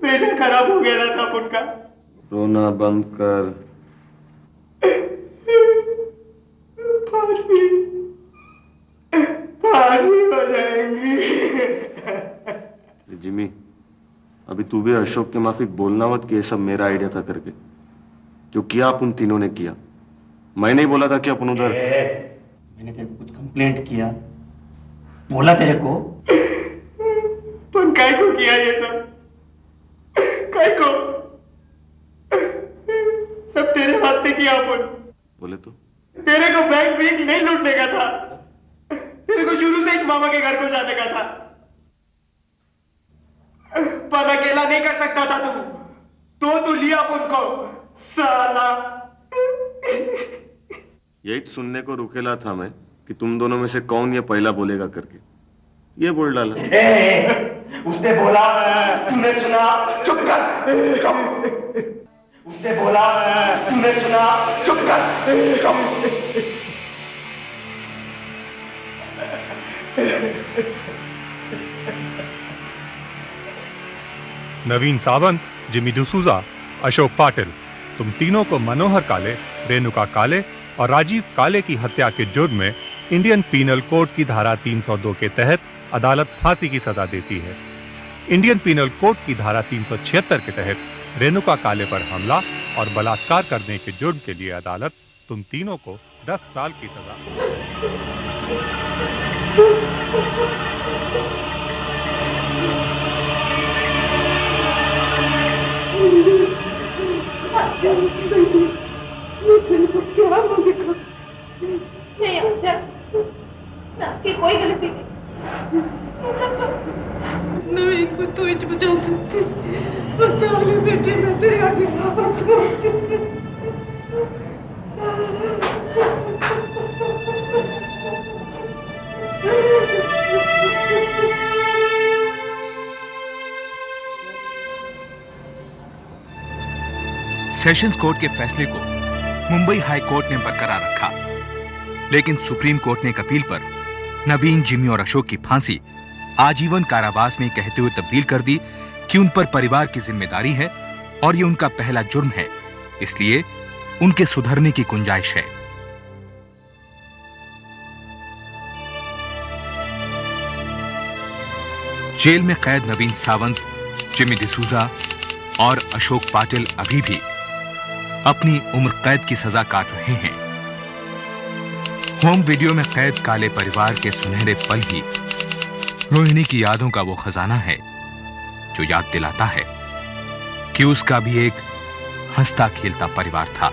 बेटा खराब हो गया था अपन का। रोना बंद कर। फांसी हो जाएंगी। जिमी, अभी तू भी अशोक के माफिक बोलना मत कि ये सब मेरा आइडिया था करके। जो किया अपन तीनों ने किया। मैं नहीं बोला था कि अपन उधर। मैंने तेरे को कुछ कंप्लेंट किया, बोला तेरे को? तुम काय को किया ये सब? काय को? सब तेरे वास्ते किया अपन। बोले तो तेरे को बैंक नहीं लूटने का था। तेरे को शुरू से ही मामा के घर को जाने का था, पर अकेला नहीं कर सकता था तू लिया अपन को साला। यही तो सुनने को रुकेला था मैं कि तुम दोनों में से कौन ये पहला बोलेगा करके। ये बोल डाला। उसने बोला, तूने सुना? चुप कर, चुप। उसने बोला, तूने सुना? चुप कर, चुप। नवीन सावंत, जिमी डिसूजा, अशोक पाटिल, तुम तीनों को मनोहर काले, रेणुका काले और राजीव काले की हत्या के जुर्म में इंडियन पीनल कोड की धारा 302 के तहत अदालत फांसी की सजा देती है। इंडियन पीनल कोड की धारा 376 के तहत रेणुका काले पर हमला और बलात्कार करने के जुर्म के लिए अदालत तुम तीनों को 10 साल की सजा। बेटी, मैं तेरे को क्या मुंह दिखा? नहीं आत्या, इसमें आपकी कोई गलती नहीं। ये सब तो नवीन को तू ही बचा सकती। बचा ले बेटी, मैं तेरे आगे हाथ जोड़ती। सेशंस कोर्ट के फैसले को मुंबई हाई कोर्ट ने बरकरार रखा, लेकिन सुप्रीम कोर्ट ने एक अपील पर नवीन, जिमी और अशोक की फांसी आजीवन कारावास में कहते हुए तब्दील कर दी कि उन पर परिवार की जिम्मेदारी है और ये उनका पहला जुर्म है, इसलिए उनके सुधरने की गुंजाइश है। जेल में कैद नवीन सावंत, जिमी डिसूजा और अशोक पाटिल अभी भी अपनी उम्र कैद की सजा काट रहे हैं। होम वीडियो में कैद काले परिवार के सुनहरे पल ही रोहिणी की यादों का वो खजाना है जो याद दिलाता है कि उसका भी एक हंसता खेलता परिवार था।